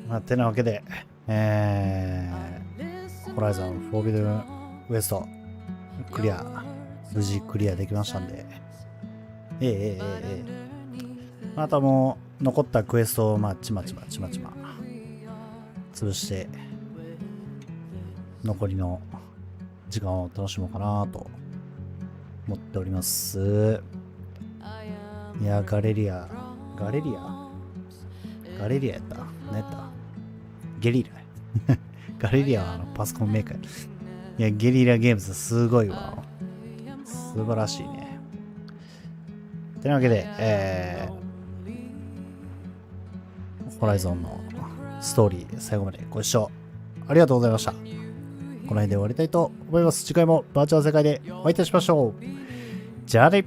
Speaker 1: まあ、てなわけで、HorizonForbiddenWest クリア、無事クリアできましたんで、またもう残ったクエストをちまちま潰して残りの時間を楽しもうかなと思っております。いや、ガレリアやった何やったゲリラガレリアはパソコンメーカー。いや、ゲリラゲームズすごいわ。素晴らしいね。てなわけで、ホライゾンのストーリー最後までご視聴ありがとうございました。この辺で終わりたいと思います。次回もバーチャル世界でお会いいたしましょう。じゃあね。